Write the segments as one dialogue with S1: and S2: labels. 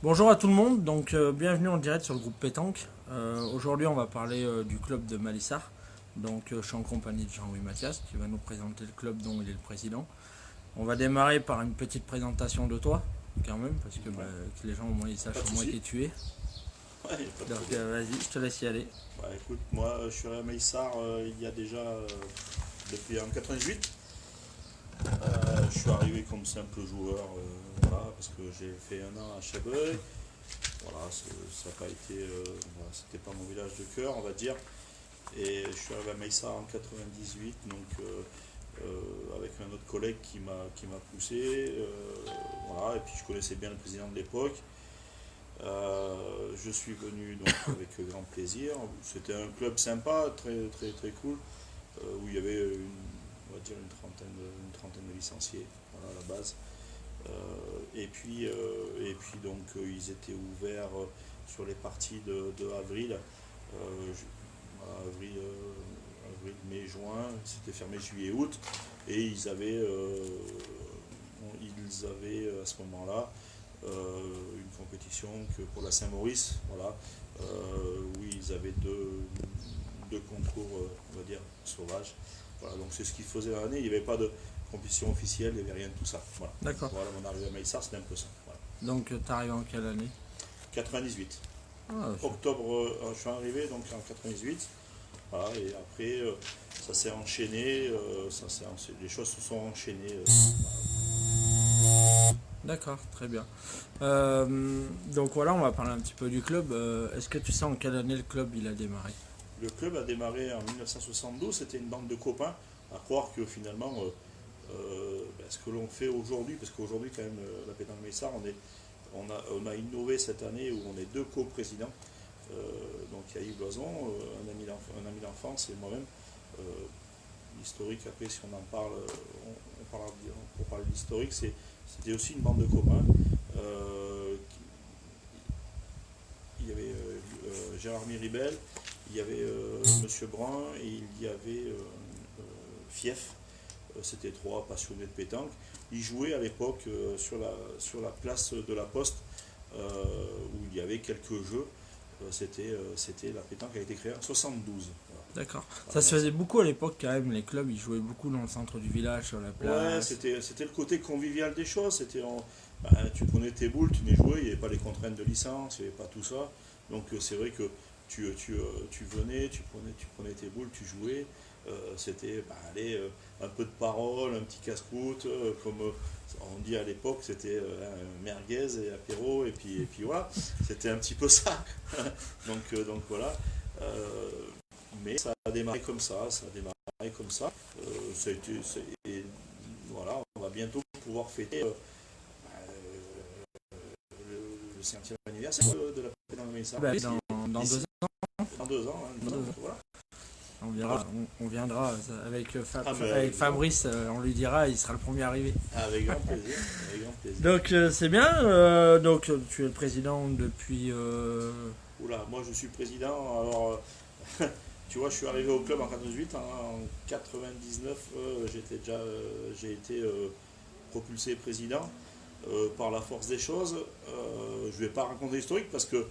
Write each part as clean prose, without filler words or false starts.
S1: Bonjour à tout le monde, donc bienvenue en direct sur le groupe Pétanque. Aujourd'hui on va parler du club de Malissard. Donc je suis en compagnie de Jean-Louis Mathias qui va nous présenter le club dont il est le président. On va démarrer par une petite présentation de toi quand même parce que,
S2: Ouais,
S1: que les gens au moins ils
S2: pas
S1: sachent
S2: de
S1: au moins qui
S2: souci.
S1: tu es.
S2: Ouais, y a pas de
S1: Donc
S2: problème.
S1: vas-y, je te laisse y aller.
S2: Bah, écoute, moi je suis à Maïsard il y a déjà depuis en 98. Je suis arrivé comme simple joueur, voilà, parce que j'ai fait un an à Chevreuil. Voilà, ça n'a pas été, voilà, c'était pas mon village de cœur, on va dire. Et je suis arrivé à Maïsard en 98, donc avec un autre collègue qui m'a poussé. Voilà, et puis je connaissais bien le président de l'époque. Je suis venu donc avec grand plaisir. C'était un club sympa, très très très cool, où il y avait on va dire une trentaine de licenciés, voilà, à la base. Et puis donc ils étaient ouverts sur les parties de avril, voilà, avril, mai, juin. C'était fermé juillet, août, et ils avaient à ce moment-là une compétition que pour la Saint-Maurice, voilà, où ils avaient deux concours, on va dire, sauvages. Voilà, donc c'est ce qu'ils faisaient l'année. Il n'y avait pas de compétition officielle, il n'y avait rien de tout ça. Voilà, donc
S1: D'accord.
S2: voilà, mon arrivée à Maïsard, c'était un peu ça. Voilà.
S1: Donc t'arrives en quelle année?
S2: 98.
S1: Ah,
S2: Octobre, je suis arrivé donc en 98. Voilà, et après, ça s'est enchaîné, les choses se sont enchaînées.
S1: d'accord, très bien. Donc voilà, on va parler un petit peu du club. Est-ce que tu sais en quelle année le club il a démarré?
S2: Le club a démarré en 1972, c'était une bande de copains, à croire que finalement, ce que l'on fait aujourd'hui, parce qu'aujourd'hui quand même, la pétanque Messard, on a innové cette année où on est deux coprésidents. Donc il y a Yves Loison, un ami d'enfance, et moi-même. Euh, L'historique, après si on en parle, pour parler de l'historique, c'était aussi une bande de copains. Il y avait Gérard Miribel, il y avait Monsieur Brun, et il y avait Fief. C'était trois passionnés de pétanque. Ils jouaient à l'époque sur la place de la Poste, où il y avait quelques jeux. C'était la pétanque a été créée en 72.
S1: D'accord. Ça
S2: Voilà,
S1: se faisait beaucoup à l'époque quand même, les clubs ils jouaient beaucoup dans le centre du village, sur la
S2: ouais,
S1: place.
S2: c'était le côté convivial des choses. Tu prenais tes boules, tu les jouais, il n'y avait pas les contraintes de licence, il n'y avait pas tout ça. Donc c'est vrai que tu venais, tu prenais tes boules, tu jouais. C'était allez, un peu de parole, un petit casse-croûte, comme on dit à l'époque, c'était merguez et apéro, et puis voilà, c'était un petit peu ça. donc voilà. Euh, mais ça a démarré comme ça a démarré comme ça. Et voilà, on va bientôt pouvoir fêter le 50e anniversaire de la pétanque Mélissa.
S1: Bah oui, dans
S2: D'ici
S1: 2 ans,
S2: dans 2 ans, hein,
S1: dans 2 ans.
S2: voilà.
S1: On viendra avec, avec
S2: Avec
S1: Fabrice, on lui dira, il sera le premier arrivé.
S2: avec grand plaisir, avec grand plaisir.
S1: Donc c'est bien, donc tu es le président depuis...
S2: Oula, moi je suis président, alors tu vois, je suis arrivé au club en 98, en 99, j'ai été propulsé président par la force des choses. Je ne vais pas raconter l'historique parce que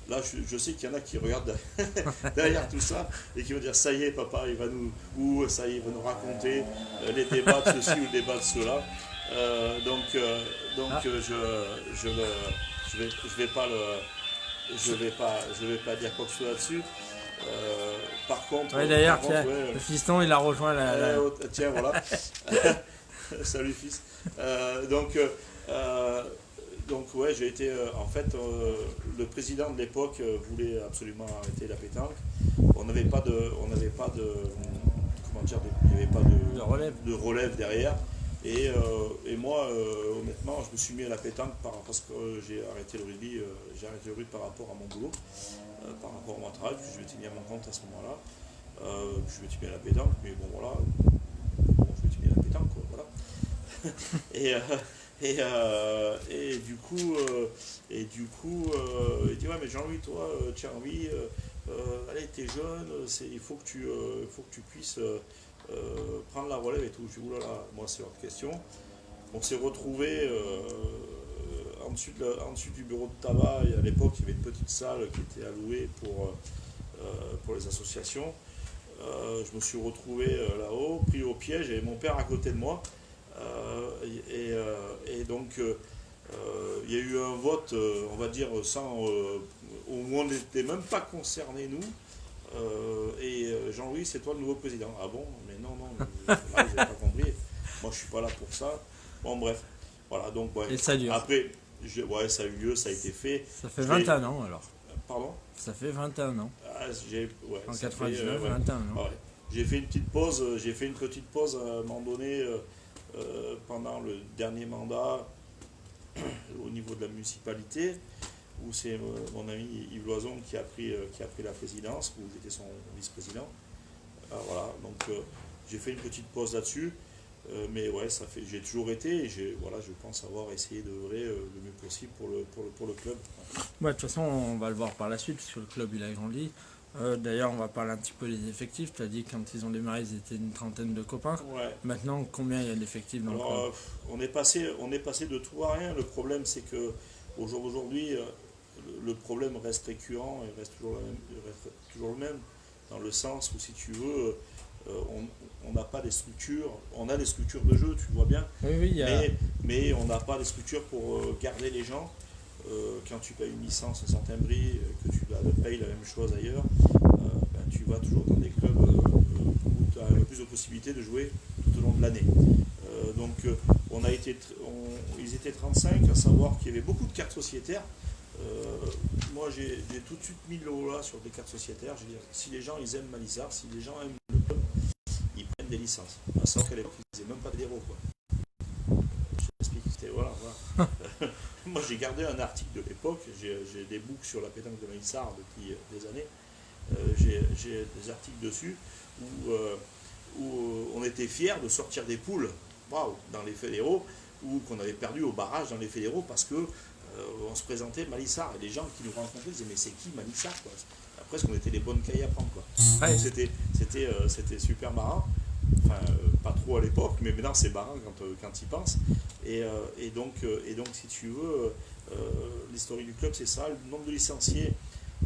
S2: là, je sais qu'il y en a qui regardent derrière tout ça et qui vont dire ça y est, papa, ça y est, il va nous raconter les débats de ceci ou les débats de cela. Donc
S1: Ah,
S2: je vais pas dire quoi que ce soit là-dessus. Par contre,
S1: ouais,
S2: par
S1: d'ailleurs,
S2: contre,
S1: tiens,
S2: ouais.
S1: le fiston il a rejoint
S2: Tiens, voilà. Salut fils. Donc ouais, j'ai été en fait le président de l'époque voulait absolument arrêter la pétanque. On n'avait pas de comment dire, il n'y avait pas
S1: de relève.
S2: de relève derrière. Et moi, honnêtement, je me suis mis à la pétanque parce que j'ai arrêté le rugby par rapport à mon boulot, par rapport à mon travail, puis je m'étais mis à mon compte à ce moment-là. Je m'étais mis à la pétanque, mais bon voilà, je m'étais mis à la pétanque, quoi, voilà. Et, du coup, il dit ouais mais Jean-Louis, toi, tu as envie, allez, t'es jeune, il faut que tu puisses prendre la relève et tout. Je dis oulala, moi c'est hors de question. On s'est retrouvé en dessus du bureau de tabac, à l'époque, il y avait une petite salle qui était allouée pour les associations. Je me suis retrouvé là-haut, pris au piège, j'avais mon père à côté de moi. Et donc, il y a eu un vote, on va dire, où on n'était même pas concernés, nous. Jean-Louis, c'est toi le nouveau président. Ah bon? Mais non, là, vous n'avez pas compris. Moi, je suis pas là pour ça. Bon, bref. Voilà, donc, ouais.
S1: Et ça dure.
S2: Après, ça a eu lieu, ça a été fait.
S1: Ça fait 21 ans alors.
S2: Pardon?
S1: Ça fait 21 ans. En 99, 21 ans.
S2: Ouais. J'ai fait une petite pause, à un moment donné, pendant le dernier mandat au niveau de la municipalité, où c'est mon ami Yves Loison qui a pris la présidence, où j'étais son vice-président. Voilà, donc j'ai fait une petite pause là-dessus. Mais ouais, j'ai toujours été et je pense avoir essayé d'œuvrer le mieux possible pour le club.
S1: Ouais, de toute façon, on va le voir par la suite, puisque le club il a grandi. D'ailleurs, on va parler un petit peu des effectifs. Tu as dit que quand ils ont démarré, ils étaient une trentaine de copains.
S2: Ouais.
S1: Maintenant, combien il y a d'effectifs dans le club?
S2: On est passé de tout à rien. Le problème, c'est que au jour d'aujourd'hui, le problème reste récurrent et reste toujours le même, dans le sens où, si tu veux, on n'a pas des structures, on a des structures de jeu, tu vois bien,
S1: Oui,
S2: mais on n'a pas des structures pour garder les gens. Quand tu payes une licence à Saint-Imbry, que tu payes la même chose ailleurs, tu vas toujours dans des clubs où tu as le plus de possibilités de jouer tout au long de l'année. Donc ils étaient 35, à savoir qu'il y avait beaucoup de cartes sociétaires. Moi j'ai tout de suite mis le haut là sur des cartes sociétaires. Je veux dire, si les gens ils aiment Malissard, si les gens aiment le club, ils prennent des licences. À savoir qu'à l'époque ils faisaient même pas d'héros, quoi. Je t'explique, voilà. Moi j'ai gardé un article de l'époque, j'ai des books sur la pétanque de Malissard depuis des années. J'ai des articles dessus où on était fiers de sortir des poules, dans les fédéraux, ou qu'on avait perdu au barrage dans les fédéraux parce que on se présentait Malissard, et les gens qui nous rencontraient disaient mais c'est qui Malissard, quoi. Après, qu'on était les bonnes cailles à prendre, quoi.
S1: Ouais.
S2: C'était super marrant. Enfin, pas trop à l'époque, mais maintenant c'est marrant quand tu y penses. Et donc, si tu veux, l'historique du club, c'est ça. Le nombre de licenciés,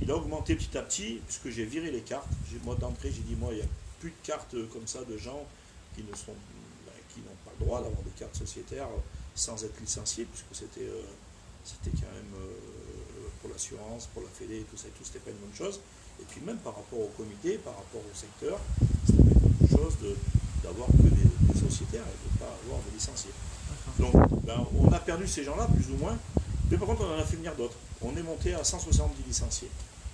S2: il a augmenté petit à petit, puisque j'ai viré les cartes. Moi, d'entrée, j'ai dit, moi, il n'y a plus de cartes comme ça de gens qui n'ont pas le droit d'avoir des cartes sociétaires sans être licenciés, puisque c'était quand même pour l'assurance, pour la fédé, tout ça, c'était pas une bonne chose. Et puis même par rapport au comité, par rapport au secteur, c'était pas une bonne chose d'avoir que des sociétaires et de ne pas avoir de licenciés. Donc on a perdu ces gens-là, plus ou moins, mais par contre on en a fait venir d'autres. On est monté à 170 licenciés.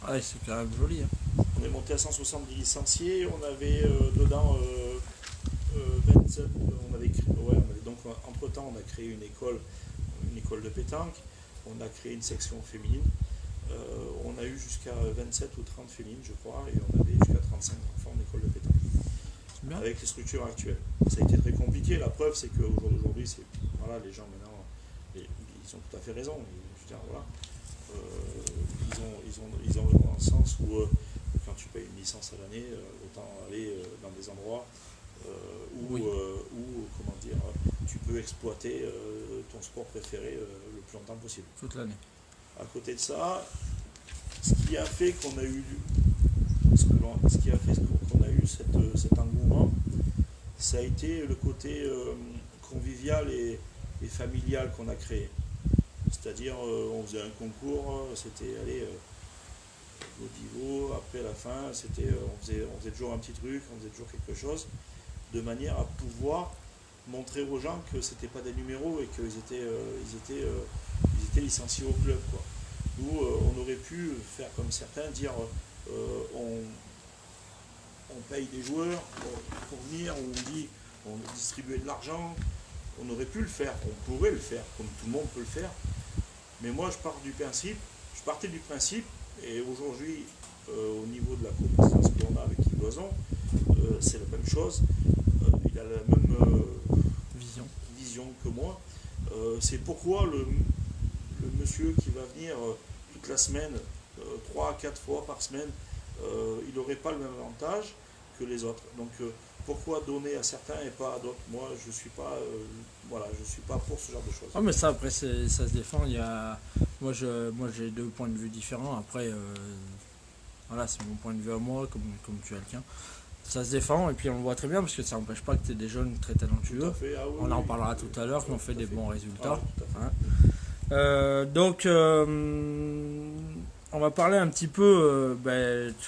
S1: Ouais, c'est quand même joli.
S2: On est monté à 170 licenciés, on avait dedans 27, donc entre-temps on a créé une école de pétanque, on a créé une section féminine, on a eu jusqu'à 27 ou 30 féminines je crois, et on avait jusqu'à 35 enfants en école de pétanque. Avec les structures actuelles. Ça a été très compliqué, la preuve c'est qu'au jour d'aujourd'hui, les gens maintenant, ils ont tout à fait raison. Ils ont raison dans le sens où quand tu payes une licence à l'année, autant aller dans des endroits où tu peux exploiter ton sport préféré le plus longtemps possible.
S1: Toute l'année.
S2: À côté de ça, ce qui a fait qu'on a eu cet engouement, ça a été le côté convivial et familial qu'on a créé. C'est-à-dire, on faisait un concours, c'était au niveau, après à la fin, on faisait toujours un petit truc, on faisait toujours quelque chose, de manière à pouvoir montrer aux gens que c'était pas des numéros et qu'ils étaient licenciés au club, quoi. Nous, on aurait pu faire comme certains, dire on paye des joueurs pour venir, ou on distribuait de l'argent. On aurait pu le faire, on pourrait le faire, comme tout le monde peut le faire. Mais moi, je partais du principe, et aujourd'hui, au niveau de la connaissance qu'on a avec Yves Loison, c'est la même chose. Il a la même vision que moi. C'est pourquoi le monsieur qui va venir toute la semaine, 3 à 4 fois par semaine, il n'aurait pas le même avantage que les autres. Donc pourquoi donner à certains et pas à d'autres? Moi, je suis pas, voilà, je suis pas pour ce genre de choses.
S1: Ah, mais ça, après, ça se défend. Moi, j'ai deux points de vue différents. Après, voilà, c'est mon point de vue à moi, comme tu as le tien. Ça se défend, et puis on le voit très bien, parce que ça n'empêche pas que tu es des jeunes très
S2: Tout
S1: talentueux.
S2: à fait. Ah oui,
S1: On en
S2: oui,
S1: parlera
S2: oui,
S1: tout à l'heure,
S2: oui,
S1: qu'on fait
S2: tout à
S1: des
S2: fait.
S1: bons
S2: Ah
S1: résultats.
S2: oui, tout à fait.
S1: Hein. Donc, on va parler un petit peu,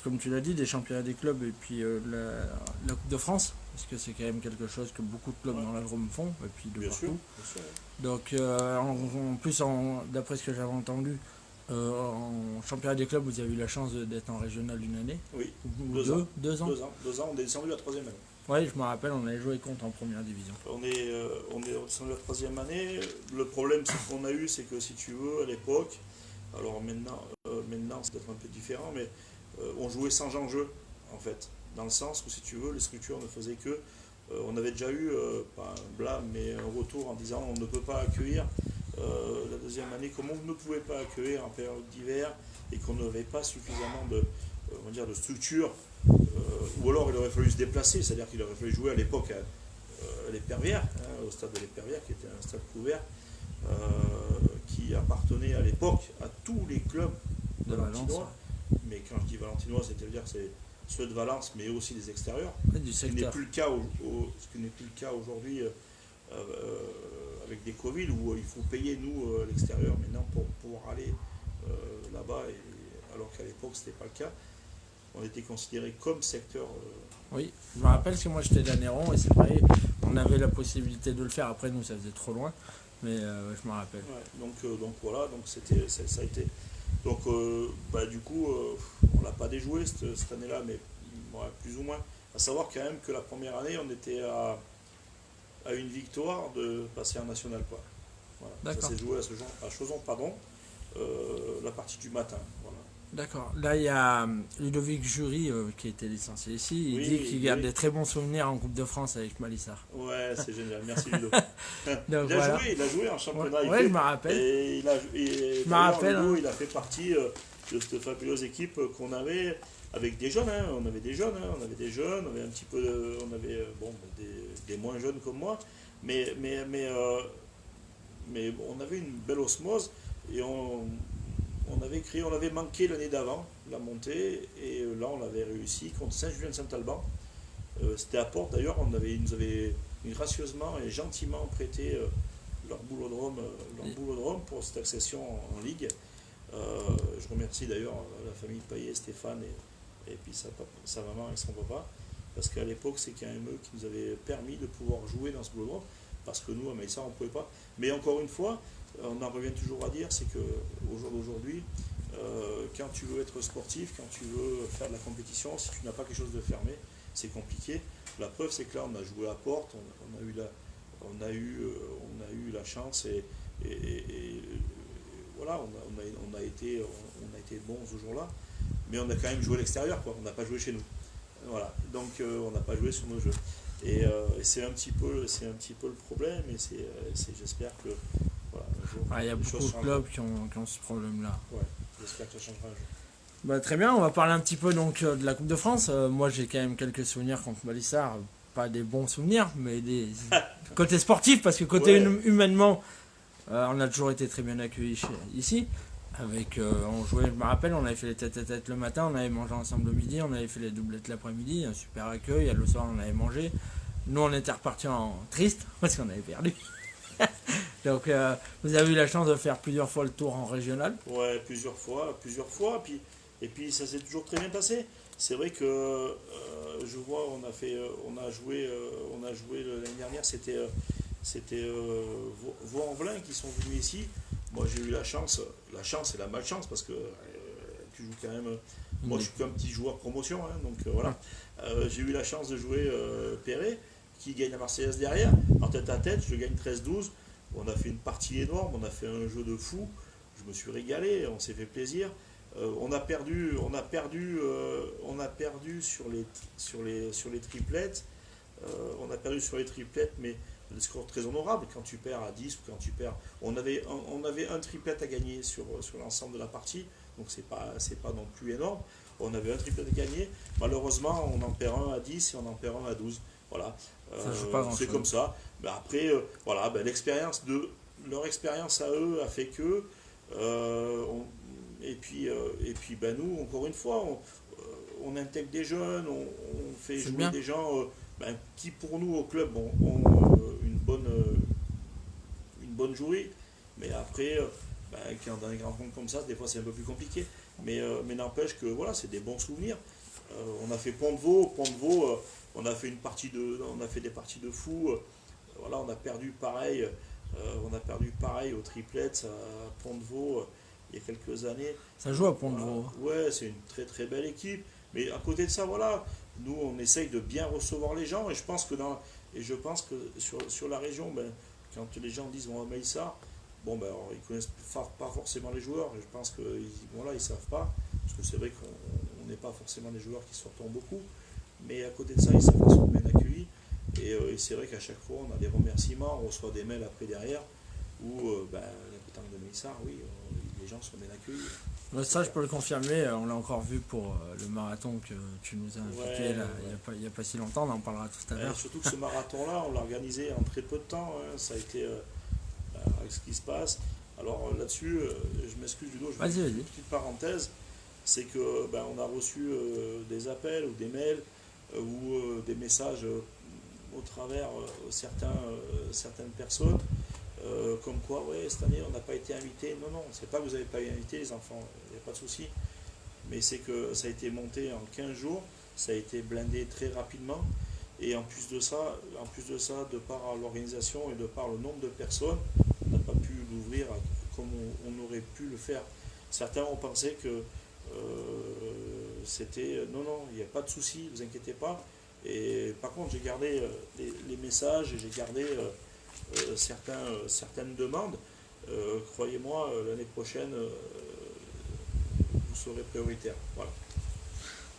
S1: comme tu l'as dit, des championnats des clubs et puis la Coupe de France, parce que c'est quand même quelque chose que beaucoup de clubs
S2: Ouais.
S1: dans la Drôme font, et puis de
S2: Bien
S1: partout.
S2: sûr, bien sûr.
S1: Donc, en plus, d'après ce que j'avais entendu, en championnat des clubs, vous avez eu la chance d'être en régional une année,
S2: Oui,
S1: ou
S2: 2 ans.
S1: 2 ans.
S2: 2 ans. 2 ans, on est descendu la troisième année.
S1: Oui, je me rappelle, on avait joué contre en première division.
S2: On est descendu la troisième année. Le problème qu'on a eu, c'est que si tu veux, à l'époque, alors maintenant c'est peut-être un peu différent, mais on jouait sans enjeu, en fait. Dans le sens où, si tu veux, les structures ne faisaient que. On avait déjà eu, pas un blâme, mais un retour en disant on ne peut pas accueillir la deuxième année, comme on ne pouvait pas accueillir en période d'hiver et qu'on n'avait pas suffisamment on va dire, de structure, ou alors il aurait fallu se déplacer, c'est-à-dire qu'il aurait fallu jouer à l'époque à l'Épervière, au stade de l'Épervière, qui était un stade couvert, qui appartenait à l'époque à tous les clubs
S1: De Valence.
S2: valentinois. Mais quand je dis valentinois, c'est-à-dire c'est ceux de Valence, mais aussi des extérieurs.
S1: Ouais, du
S2: Ce qui n'est
S1: secteur.
S2: plus le cas, ce qui n'est plus le cas aujourd'hui avec des Covid, où il faut payer, nous, à l'extérieur, maintenant, pour pouvoir aller là-bas, alors qu'à l'époque, ce n'était pas le cas. On était considéré comme secteur.
S1: Oui, je me rappelle que moi j'étais d'Anéron et c'est pareil, on avait la possibilité de le faire. Après, nous, ça faisait trop loin, mais je me rappelle.
S2: Donc voilà, donc ça a été. Donc du coup, on l'a pas déjoué cette année-là, mais ouais, plus ou moins. À savoir quand même que la première année, on était à une victoire de passer en national, quoi. Voilà. Ça
S1: D'accord.
S2: s'est joué à Chauzon, pardon, la partie du matin. Voilà.
S1: D'accord. Là, il y a Ludovic Jury qui a été licencié ici. Il
S2: Oui,
S1: dit qu'il garde
S2: oui.
S1: des très bons souvenirs en Coupe de France avec Malissard.
S2: Ouais, c'est génial. Merci Ludo.
S1: Donc, voilà.
S2: Il a joué en championnat.
S1: Ouais, je me rappelle.
S2: Et
S1: Je me rappelle,
S2: Ludo,
S1: hein.
S2: il a fait partie de cette fabuleuse équipe qu'on avait avec des jeunes. On avait des jeunes, on avait des jeunes, on avait un petit peu, on avait des moins jeunes comme moi, mais on avait une belle osmose et on avait manqué l'année d'avant la montée et là on l'avait réussi contre Saint-Julien-de-Saint-Alban. C'était à Porte d'ailleurs, ils nous avaient gracieusement et gentiment prêté leur boulodrome pour cette accession en Ligue. Je remercie d'ailleurs la famille Payet, Stéphane et puis sa maman et son papa, parce qu'à l'époque c'est quand même eux qui nous avaient permis de pouvoir jouer dans ce boulodrome, parce que nous à Maïssa on ne pouvait pas. Mais encore une fois, on en revient toujours à dire, c'est qu'au jour d'aujourd'hui, quand tu veux être sportif, quand tu veux faire de la compétition, si tu n'as pas quelque chose de fermé, c'est compliqué. La preuve, c'est que là, on a joué à Porte, on a eu la chance et voilà, on a été bons ce jour-là, mais on a quand même joué à l'extérieur, quoi. On n'a pas joué chez nous. Voilà, donc on n'a pas joué sur nos jeux. Et c'est un petit peu le problème, et j'espère que voilà, un jour,
S1: Il y a
S2: les
S1: beaucoup
S2: choses
S1: de clubs qui ont ce problème-là.
S2: Ouais, j'espère que ça changera un jour.
S1: Bah, très bien, on va parler un petit peu donc de la Coupe de France. Moi, j'ai quand même quelques souvenirs contre Malissard. Pas des bons souvenirs, mais des côté sportif, parce que côté humainement, on a toujours été très bien accueillis ici. On jouait, je me rappelle, on avait fait les tête-à-tête le matin, on avait mangé ensemble le midi, on avait fait les doublettes l'après-midi, un super accueil. Le soir, on avait mangé. Nous, on était repartis en triste parce qu'on avait perdu. Donc, vous avez eu la chance de faire plusieurs fois le tour en régional.
S2: Ouais, plusieurs fois. Et puis ça s'est toujours très bien passé. C'est vrai que je vois, on a joué l'année dernière, c'était Vaux-en-Velin qui sont venus ici. Moi j'ai eu la chance et la malchance, parce que tu joues quand même. Moi je suis qu'un petit joueur promotion, hein, donc voilà. J'ai eu la chance de jouer Perret, qui gagne la Marseillaise derrière. En tête à tête, je gagne 13-12. On a fait une partie énorme, on a fait un jeu de fou. Je me suis régalé, on s'est fait plaisir. On a perdu sur les triplettes. On a perdu sur les triplettes, mais le score très honorable quand tu perds à 10 ou quand tu perds. On avait un triplette à gagner sur l'ensemble de la partie, donc c'est pas non plus énorme. On avait un triplette à gagner. Malheureusement, on en perd un à 10 et on en perd un à 12. Voilà.
S1: Ça joue pas grand-chose.
S2: C'est comme ça. Mais après, voilà, ben, leur expérience à eux a fait que. Et puis ben, nous, encore une fois, on intègre des jeunes, on fait
S1: C'est
S2: jouer
S1: bien.
S2: des gens ben, qui, pour nous, au club, ont une bonne journée. Mais après, ben, quand dans les grands comptes comme ça, des fois, c'est un peu plus compliqué. Mais n'empêche que voilà, c'est des bons souvenirs. On a fait Pont-de-Vaux, on a fait des parties de fou. Voilà, on a perdu pareil aux triplettes à Pont-de-Vaux il y a quelques années.
S1: Ça joue à
S2: Voilà.
S1: Pont-de-Vaux.
S2: Ouais, c'est une très très belle équipe. Mais à côté de ça, voilà, nous on essaye de bien recevoir les gens et je pense que sur la région, ben, quand les gens disent on va à Maïssa, bon ben alors, ils connaissent pas forcément les joueurs. Je pense qu'ils voilà, ils savent pas parce que c'est vrai qu'on n'est pas forcément des joueurs qui sortent beaucoup. Mais à côté de ça, ils savent qu'ils sont bien accueillis. Et c'est vrai qu'à chaque fois, on a des remerciements, on reçoit des mails après derrière où ben, la pétanque de Mélissard, oui, les gens sont bien accueillis.
S1: Ouais, ça, je peux le confirmer. On l'a encore vu pour le marathon que tu nous as invité
S2: Ouais,
S1: là,
S2: ouais.
S1: il y a pas si longtemps. On en parlera tout à l'heure.
S2: Surtout que ce marathon-là, on l'a organisé en très peu de temps. Hein. Ça a été avec ce qui se passe. Alors là-dessus, je m'excuse Ludo, je vais
S1: Vas-y,
S2: faire
S1: vas-y.
S2: une petite parenthèse. C'est que ben, on a reçu des appels ou des mails ou des messages au travers certaines personnes, comme quoi, ouais, cette année on n'a pas été invité. Non, non, c'est pas que vous n'avez pas été invité, les enfants, il n'y a pas de souci. Mais c'est que ça a été monté en 15 jours, ça a été blindé très rapidement. Et en plus de ça, de par l'organisation et de par le nombre de personnes, on n'a pas pu l'ouvrir comme on aurait pu le faire. Certains ont pensé que c'était non, non, il n'y a pas de souci, ne vous inquiétez pas. Et par contre, j'ai gardé les messages et j'ai gardé certaines demandes. Croyez-moi, l'année prochaine, vous serez prioritaire. Voilà.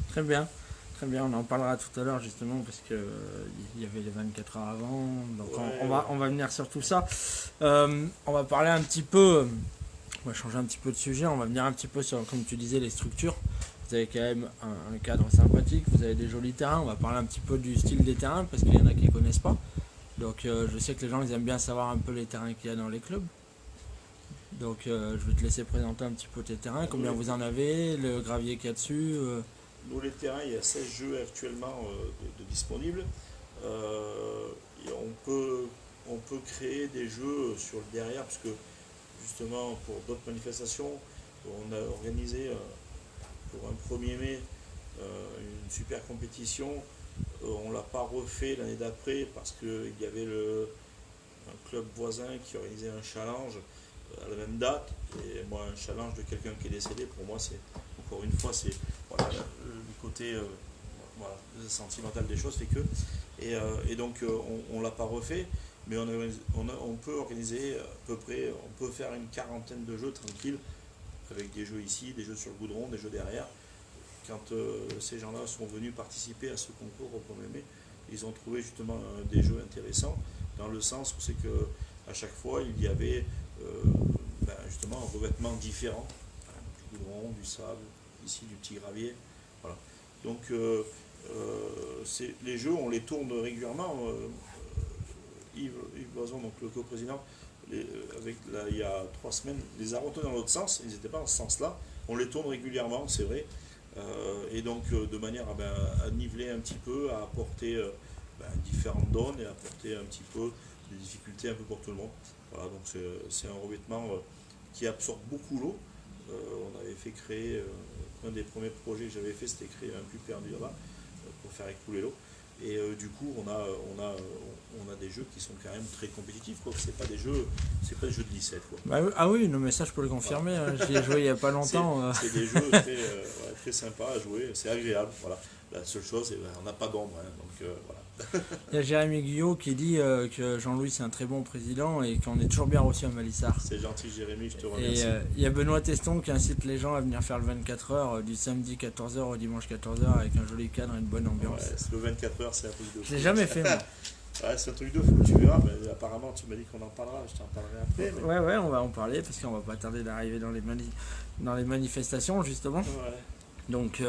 S1: Très bien. Très bien, on en parlera tout à l'heure justement parce que il y avait les 24 heures avant, donc
S2: Ouais,
S1: on va venir sur tout ça. On va parler un petit peu, on va changer un petit peu de sujet, on va venir un petit peu sur, comme tu disais, les structures. Vous avez quand même un cadre sympathique, vous avez des jolis terrains, on va parler un petit peu du style des terrains parce qu'il y en a qui ne connaissent pas. Donc je sais que les gens ils aiment bien savoir un peu les terrains qu'il y a dans les clubs. Donc je vais te laisser présenter un petit peu tes terrains, combien vous en avez, le gravier qu'il y a dessus.
S2: Nous, les terrains, il y a 16 jeux actuellement de disponibles. Et on peut créer des jeux sur le derrière, parce que justement, pour d'autres manifestations, on a organisé pour un 1er mai une super compétition. On ne l'a pas refait l'année d'après parce qu'il y avait un club voisin qui organisait un challenge à la même date. Et moi, un challenge de quelqu'un qui est décédé, pour moi, c'est encore une fois, c'est voilà, le côté voilà, sentimental des choses fait que. Et donc, on ne l'a pas refait, mais on peut organiser à peu près, on peut faire une quarantaine de jeux tranquilles, avec des jeux ici, des jeux sur le goudron, des jeux derrière. Quand ces gens-là sont venus participer à ce concours au 1er mai, ils ont trouvé justement des jeux intéressants, dans le sens où c'est que à chaque fois, il y avait justement un revêtement différent, du goudron, du sable, ici du petit gravier. Voilà. Donc les jeux, on les tourne régulièrement. Yves Loison, donc le co-président, il y a 3 semaines, les a retournés dans l'autre sens, ils n'étaient pas dans ce sens-là. On les tourne régulièrement, c'est vrai. Et donc de manière à niveler un petit peu, à apporter différentes donnes et à apporter un petit peu des difficultés un peu pour tout le monde. Voilà, donc c'est un revêtement qui absorbe beaucoup l'eau. On avait fait créer, un des premiers projets que j'avais fait, c'était créer un puits perdu là-bas pour faire écouler l'eau. Et du coup, on a des jeux qui sont quand même très compétitifs. C'est pas des jeux de 17. Quoi.
S1: Bah, ah oui, non, mais ça je peux le confirmer. Voilà. J'y ai joué il n'y a pas longtemps.
S2: C'est des jeux très sympas à jouer. C'est agréable. Voilà. La seule chose, c'est qu'on n'a pas d'ombre. Hein, donc voilà.
S1: Il y a Jérémy Guyot qui dit que Jean-Louis c'est un très bon président et qu'on est toujours bien reçu à Malissard.
S2: C'est gentil Jérémy, je te remercie.
S1: Et il y a Benoît Teston qui incite les gens à venir faire le 24 heures du samedi 14h au dimanche 14h avec un joli cadre et une bonne ambiance.
S2: Ouais, le 24 heures, c'est un truc de fou.
S1: Je l'ai jamais fait moi.
S2: Ouais, c'est un truc de fou, tu verras. Mais apparemment, tu m'as dit qu'on en parlera, je t'en parlerai après. Mais...
S1: Ouais, on va en parler parce qu'on va pas tarder d'arriver dans les manifestations justement.
S2: Ouais.
S1: Donc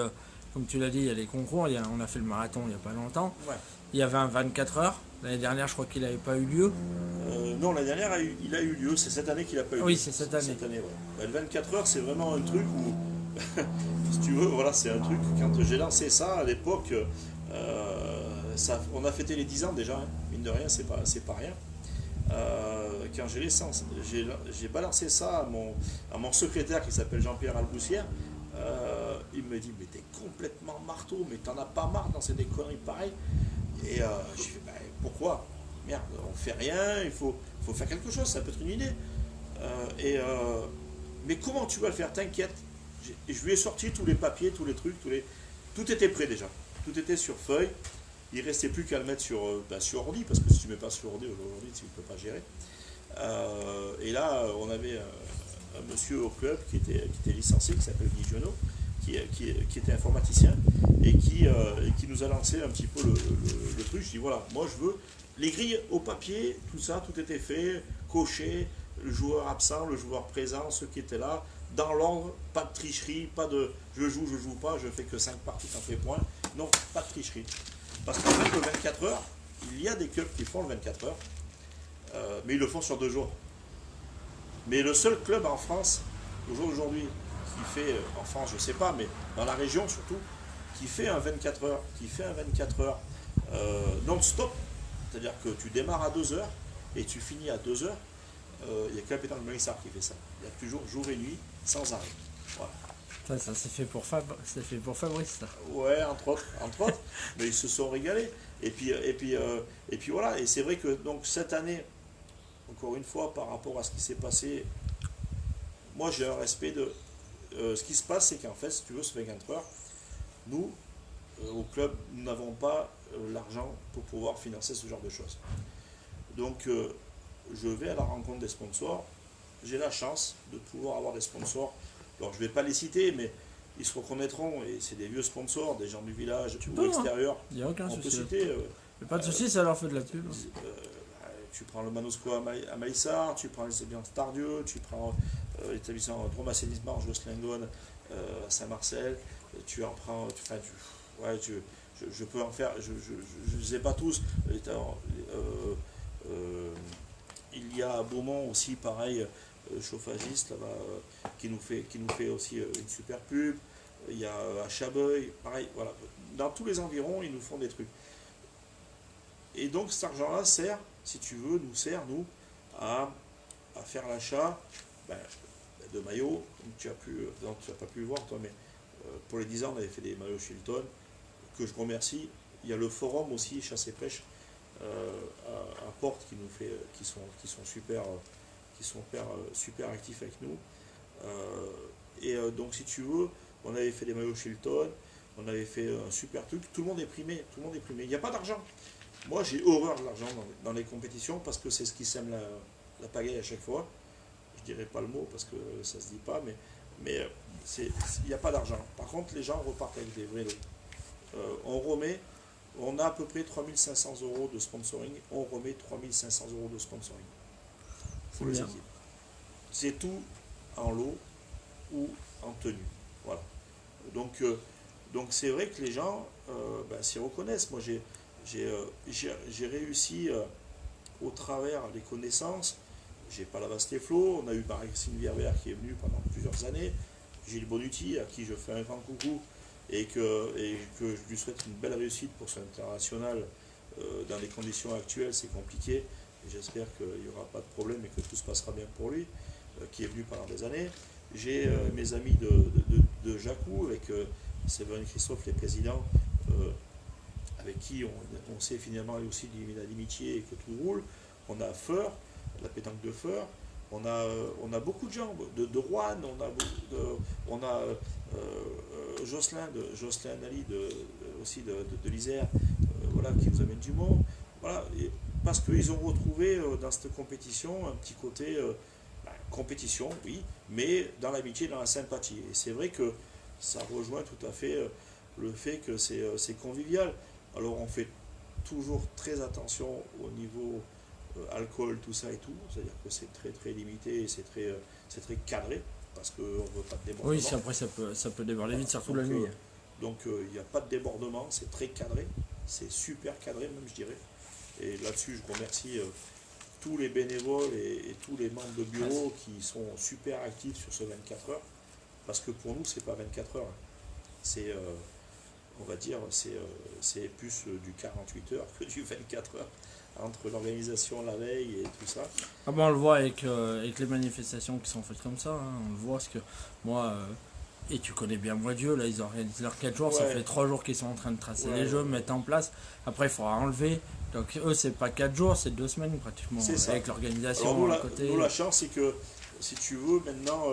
S1: comme tu l'as dit, il y a les concours, on a fait le marathon il n'y a pas longtemps.
S2: Ouais.
S1: Il y avait un 24 heures. L'année dernière, je crois qu'il n'avait pas eu lieu.
S2: Non, l'année dernière, il a eu lieu. C'est cette année qu'il n'a pas eu lieu.
S1: Oui, c'est cette année.
S2: Cette année, ouais. Le 24 heures, c'est vraiment un truc où, si tu veux, voilà, c'est un truc. Quand j'ai lancé ça à l'époque, on a fêté les 10 ans déjà. Hein. Mine de rien, c'est pas rien. Quand j'ai balancé ça à mon secrétaire qui s'appelle Jean-Pierre Alboussière, il me dit mais t'es complètement marteau, mais t'en as pas marre dans des conneries pareilles. Et j'ai fait bah, pourquoi? Merde, on fait rien, il faut faire quelque chose, ça peut être une idée. Mais comment tu vas le faire? T'inquiète. Je lui ai sorti tous les papiers, tous les trucs, tout était prêt déjà. Tout était sur feuille. Il ne restait plus qu'à le mettre sur ordi, parce que si tu ne mets pas sur ordi, aujourd'hui, tu ne peux pas gérer. Et là, on avait un monsieur au club qui était licencié, qui s'appelle Guy Giono, qui était informaticien, et qui nous a lancé un petit peu le truc. Je dis voilà, moi je veux les grilles au papier, tout ça, tout était fait, coché, le joueur absent, le joueur présent, ceux qui étaient là, dans l'ordre, pas de tricherie, pas de je joue pas, je fais que 5 parties, t'en fais point. Non, pas de tricherie. Parce qu'en fait, le 24 heures, il y a des clubs qui font le 24 heures, mais ils le font sur 2 jours. Mais le seul club en France, au jour d'aujourd'hui, qui fait, en France je ne sais pas, mais dans la région surtout, qui fait un 24 heures non-stop, c'est-à-dire que tu démarres à 2 heures et tu finis à 2 heures, il n'y a que la pétanque de Mélissard qui fait ça. Il y a toujours jour et nuit, sans arrêt. Voilà.
S1: Ça c'est fait pour Fabrice, ça.
S2: Ouais, entre autres, mais ils se sont régalés. Et puis voilà, et c'est vrai que donc cette année, encore une fois, par rapport à ce qui s'est passé, moi j'ai un respect de ce qui se passe, c'est qu'en fait, si tu veux, ce 24 heures, nous, au club, nous n'avons pas l'argent pour pouvoir financer ce genre de choses. Donc je vais à la rencontre des sponsors, j'ai la chance de pouvoir avoir des sponsors. Alors je ne vais pas les citer, mais ils se reconnaîtront, et c'est des vieux sponsors, des gens du village ou extérieur.
S1: Il n'y a aucun
S2: On peut
S1: souci.
S2: citer.
S1: Pas de souci, ça leur fait de la pub.
S2: Tu prends le Manosco à Maïssard, tu prends les bien Stardieu, tu prends l'établissement Drôme Assainissement, Josselin-Gone à Saint-Marcel, tu en prends. Je peux en faire, je ne les ai pas tous. Il y a à Beaumont aussi, pareil, chauffagiste là-bas, qui nous fait aussi une super pub. Il y a à Chabeuil, pareil, voilà. Dans tous les environs, ils nous font des trucs. Et donc cet argent-là sert, si tu veux, nous, à faire l'achat de maillots. Tu n'as pas pu le voir toi, mais pour les 10 ans, on avait fait des maillots Chilton, que je remercie. Il y a le forum aussi, chasse et pêche, à Porte, qui sont super actifs avec nous. Donc si tu veux, on avait fait des maillots Chilton, on avait fait un super truc, tout le monde est primé. Il n'y a pas d'argent. Moi j'ai horreur de l'argent dans les compétitions, parce que c'est ce qui sème la pagaille à chaque fois. Je dirais pas le mot parce que ça se dit pas, mais il n'y a pas d'argent. Par contre, les gens repartent avec des vrais lots. On a à peu près 3500 € de sponsoring, on remet 3500 € de sponsoring pour les équipes. C'est tout en lot ou en tenue. Voilà. Donc c'est vrai que les gens s'y reconnaissent. Moi j'ai réussi au travers des connaissances. J'ai pas la vaste Flo, on a eu Marie-Christine Vierbert qui est venue pendant plusieurs années, Gilles Bonucci à qui je fais un grand coucou et que je lui souhaite une belle réussite pour son international. Dans les conditions actuelles c'est compliqué, et j'espère qu'il n'y aura pas de problème et que tout se passera bien pour lui, qui est venu pendant des années. J'ai mes amis de Jacou avec Séverin et Christophe, les présidents, avec qui on s'est finalement aussi lié d'amitié et que tout roule. On a Feur, la pétanque de Feur, on a beaucoup de gens, de Rouen, on a Jocelyn Nali aussi de l'Isère, voilà, qui nous amène du monde. Voilà, parce qu'ils ont retrouvé dans cette compétition un petit côté compétition, oui, mais dans l'amitié, dans la sympathie. Et c'est vrai que ça rejoint tout à fait le fait que c'est convivial. Alors on fait toujours très attention au niveau alcool, tout ça et tout, c'est-à-dire que c'est très très limité et c'est très cadré, parce qu'on ne veut pas de débordement.
S1: Oui, après ça peut déborder vite, surtout la nuit.
S2: Donc il n'y a pas de débordement, c'est très cadré, c'est super cadré même je dirais. Et là-dessus je remercie tous les bénévoles et tous les membres de bureau qui sont super actifs sur ce 24 heures. Parce que pour nous c'est pas 24 heures, hein. C'est on va dire c'est plus du 48 heures que du 24 heures entre l'organisation la veille et tout ça.
S1: Ah ben on le voit avec les manifestations qui sont faites comme ça, hein. On le voit parce que moi, et tu connais bien moi Dieu, là ils organisent leurs 4 jours, ça
S2: Ouais.
S1: fait 3 jours qu'ils sont en train de tracer
S2: Ouais,
S1: les jeux,
S2: ouais.
S1: mettre en place, après il faudra enlever, donc eux c'est pas 4 jours, c'est 2 semaines pratiquement,
S2: C'est ça.
S1: avec
S2: Alors
S1: l'organisation
S2: nous
S1: à côté.
S2: la chance c'est que si tu veux maintenant,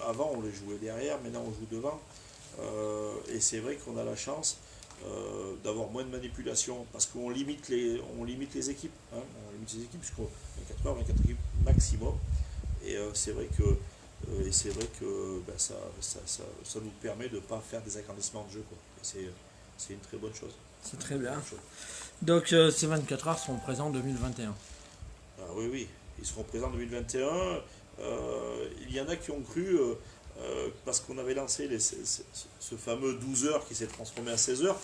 S2: avant on les jouait derrière, maintenant on joue devant. Et c'est vrai qu'on a la chance d'avoir moins de manipulation parce qu'on limite on limite les équipes, hein. On limite les équipes jusqu'au 24 heures, 24 équipes maximum. Et c'est vrai que ben, ça nous permet de ne pas faire des agrandissements de jeu, quoi. Et c'est une très bonne chose.
S1: C'est très bien.
S2: Bonne chose.
S1: Donc ces 24 heures seront présents en 2021.
S2: Ah oui, oui, ils seront présents en 2021. Il y en a qui ont cru, parce qu'on avait lancé ce fameux 12 heures qui s'est transformé en 16 heures,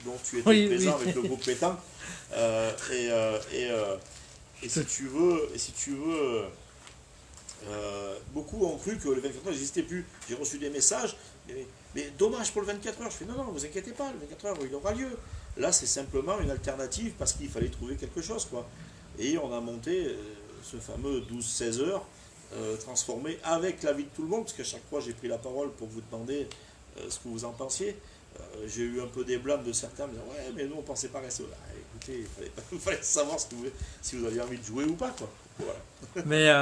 S2: dont tu étais
S1: Oui,
S2: présent
S1: oui.
S2: avec le groupe pétanque. Et si tu veux, beaucoup ont cru que le 24 heures n'existait plus. J'ai reçu des messages, mais dommage pour le 24 heures. Je fais non, non, vous inquiétez pas, le 24 heures, il aura lieu. Là, c'est simplement une alternative parce qu'il fallait trouver quelque chose, quoi. Et on a monté ce fameux 12-16 heures, transformé avec l'avis de tout le monde, parce qu'à chaque fois, j'ai pris la parole pour vous demander ce que vous en pensiez. J'ai eu un peu des blâmes de certains, me disant ouais, mais nous, on pensait pas rester. Ah, écoutez, il fallait savoir si vous aviez envie de jouer ou pas, quoi. Voilà.
S1: Mais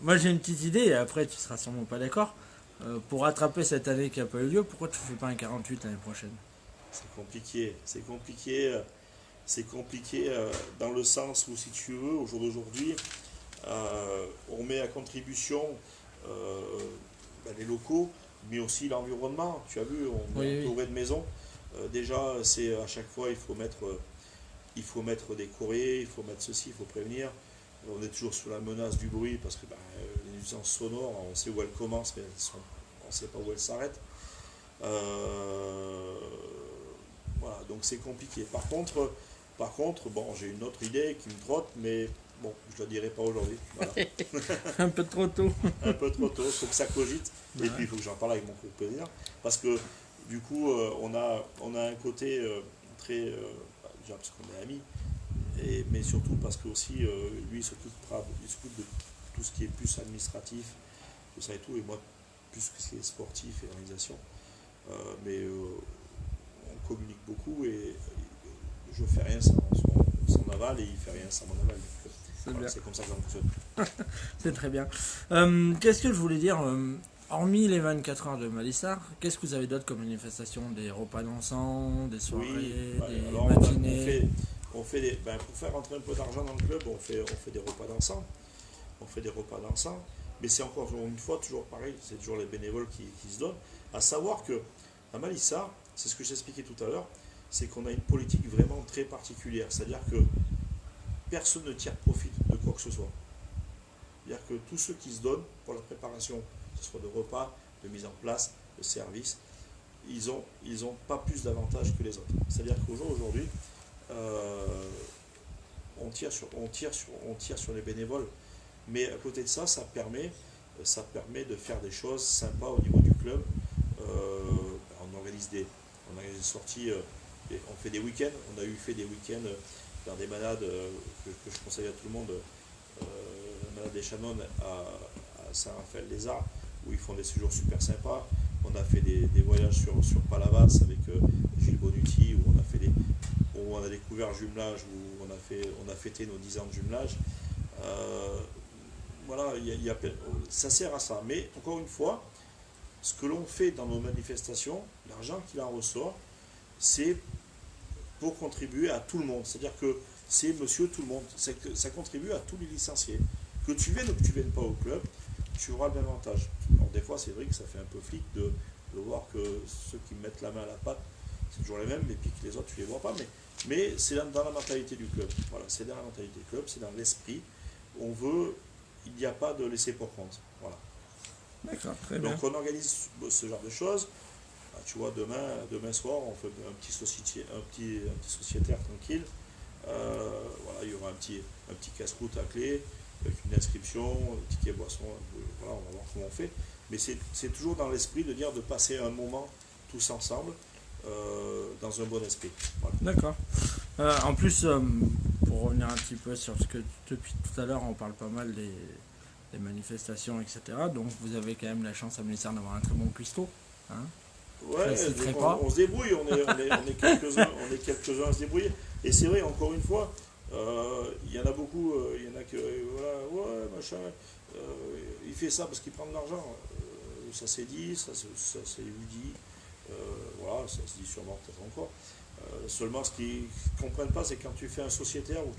S1: moi j'ai une petite idée, et après tu seras sûrement pas d'accord. Pour rattraper cette année qui n'a pas eu lieu, pourquoi tu fais pas un 48 l'année prochaine?
S2: C'est compliqué, c'est compliqué dans le sens où, si tu veux, au jour d'aujourd'hui, on met à contribution les locaux, mais aussi l'environnement. Tu as vu, on est
S1: Oui,
S2: entouré de maisons. Déjà, c'est à chaque fois, il faut mettre des courriers, il faut mettre ceci, il faut prévenir. On est toujours sous la menace du bruit parce que les nuisances sonores, on sait où elles commencent, mais on ne sait pas où elles s'arrêtent. Voilà, donc c'est compliqué. Par contre, bon, j'ai une autre idée qui me trotte, mais bon, je ne la dirai pas aujourd'hui. Voilà.
S1: un peu trop tôt.
S2: Un peu trop tôt, il faut que ça cogite. Et
S1: Ouais.
S2: puis il faut que j'en parle avec mon co-président. Parce que du coup, on a un côté très. Déjà parce qu'on est amis, mais surtout parce que aussi lui il s'occupe de tout ce qui est plus administratif, tout ça et tout, et moi plus ce qui est sportif et organisation. Mais on communique beaucoup et je fais rien sans son aval et il fait rien sans mon aval. Donc,
S1: C'est
S2: voilà,
S1: bien.
S2: c'est comme ça que ça fonctionne.
S1: C'est très bien. Qu'est-ce que je voulais dire hormis les 24 heures de Malissard, qu'est-ce que vous avez d'autre comme manifestation? Des repas dansants, des soirées,
S2: Oui,
S1: des
S2: alors
S1: matinées?
S2: on fait pour faire rentrer un peu d'argent dans le club, on fait des repas dansants. On fait des repas dansants. Mais c'est encore une fois toujours pareil, c'est toujours les bénévoles qui se donnent. À savoir que à Malissard, c'est ce que j'expliquais tout à l'heure, c'est qu'on a une politique vraiment très particulière. C'est-à-dire que personne ne tire profit de quoi que ce soit. C'est-à-dire que tous ceux qui se donnent pour la préparation, que ce soit de repas, de mise en place, de service, ils ont pas plus d'avantages que les autres. C'est-à-dire qu'aujourd'hui, on tire sur les bénévoles. Mais à côté de ça, ça permet de faire des choses sympas au niveau du club. On organise des sorties, on fait des week-ends. On a fait des week-ends dans des malades que je conseille à tout le monde. La malade des Chanoines à Saint-Raphaël-des-Arts, où ils font des séjours super sympas. On a fait des voyages sur Palavas avec Gilles Bonucci, où on a découvert le jumelage, où on a fêté nos 10 ans de jumelage. Voilà, ça sert à ça. Mais encore une fois, ce que l'on fait dans nos manifestations, l'argent qu'il en ressort, c'est pour contribuer à tout le monde. C'est-à-dire que c'est monsieur tout le monde. Ça contribue à tous les licenciés. Que tu viennes ou que tu ne viennes pas au club, tu auras le même avantage. Alors des fois, c'est vrai que ça fait un peu flic de voir que ceux qui mettent la main à la pâte, c'est toujours les mêmes, et puis que les autres, tu ne les vois pas. Mais c'est dans la mentalité du club. Voilà, c'est dans la mentalité du club, c'est dans l'esprit. Il n'y a pas de laisser pour compte. Voilà.
S1: D'accord, très bien.
S2: Donc on organise ce genre de choses. tu vois, demain soir, on fait un petit sociétaire tranquille. Voilà, il y aura un petit casse-croûte à clé, avec une inscription, un ticket boisson, voilà, on va voir comment on fait. Mais c'est toujours dans l'esprit de dire de passer un moment tous ensemble, dans un bon esprit. Voilà.
S1: D'accord. En plus, pour revenir un petit peu sur ce que depuis tout à l'heure, on parle pas mal des manifestations, etc. Donc vous avez quand même la chance à Mélissard d'avoir un très bon cuistot. Hein.
S2: Ouais, on se débrouille, on est quelques-uns à se débrouiller. Et c'est vrai, encore une fois, il y en a beaucoup, il y en a que, voilà, ouais, machin, il fait ça parce qu'il prend de l'argent. Ça s'est dit, ça s'est eu dit, voilà, ça se dit sûrement peut-être encore. Seulement, ce qu'ils ne comprennent pas, c'est quand tu fais un sociétaire où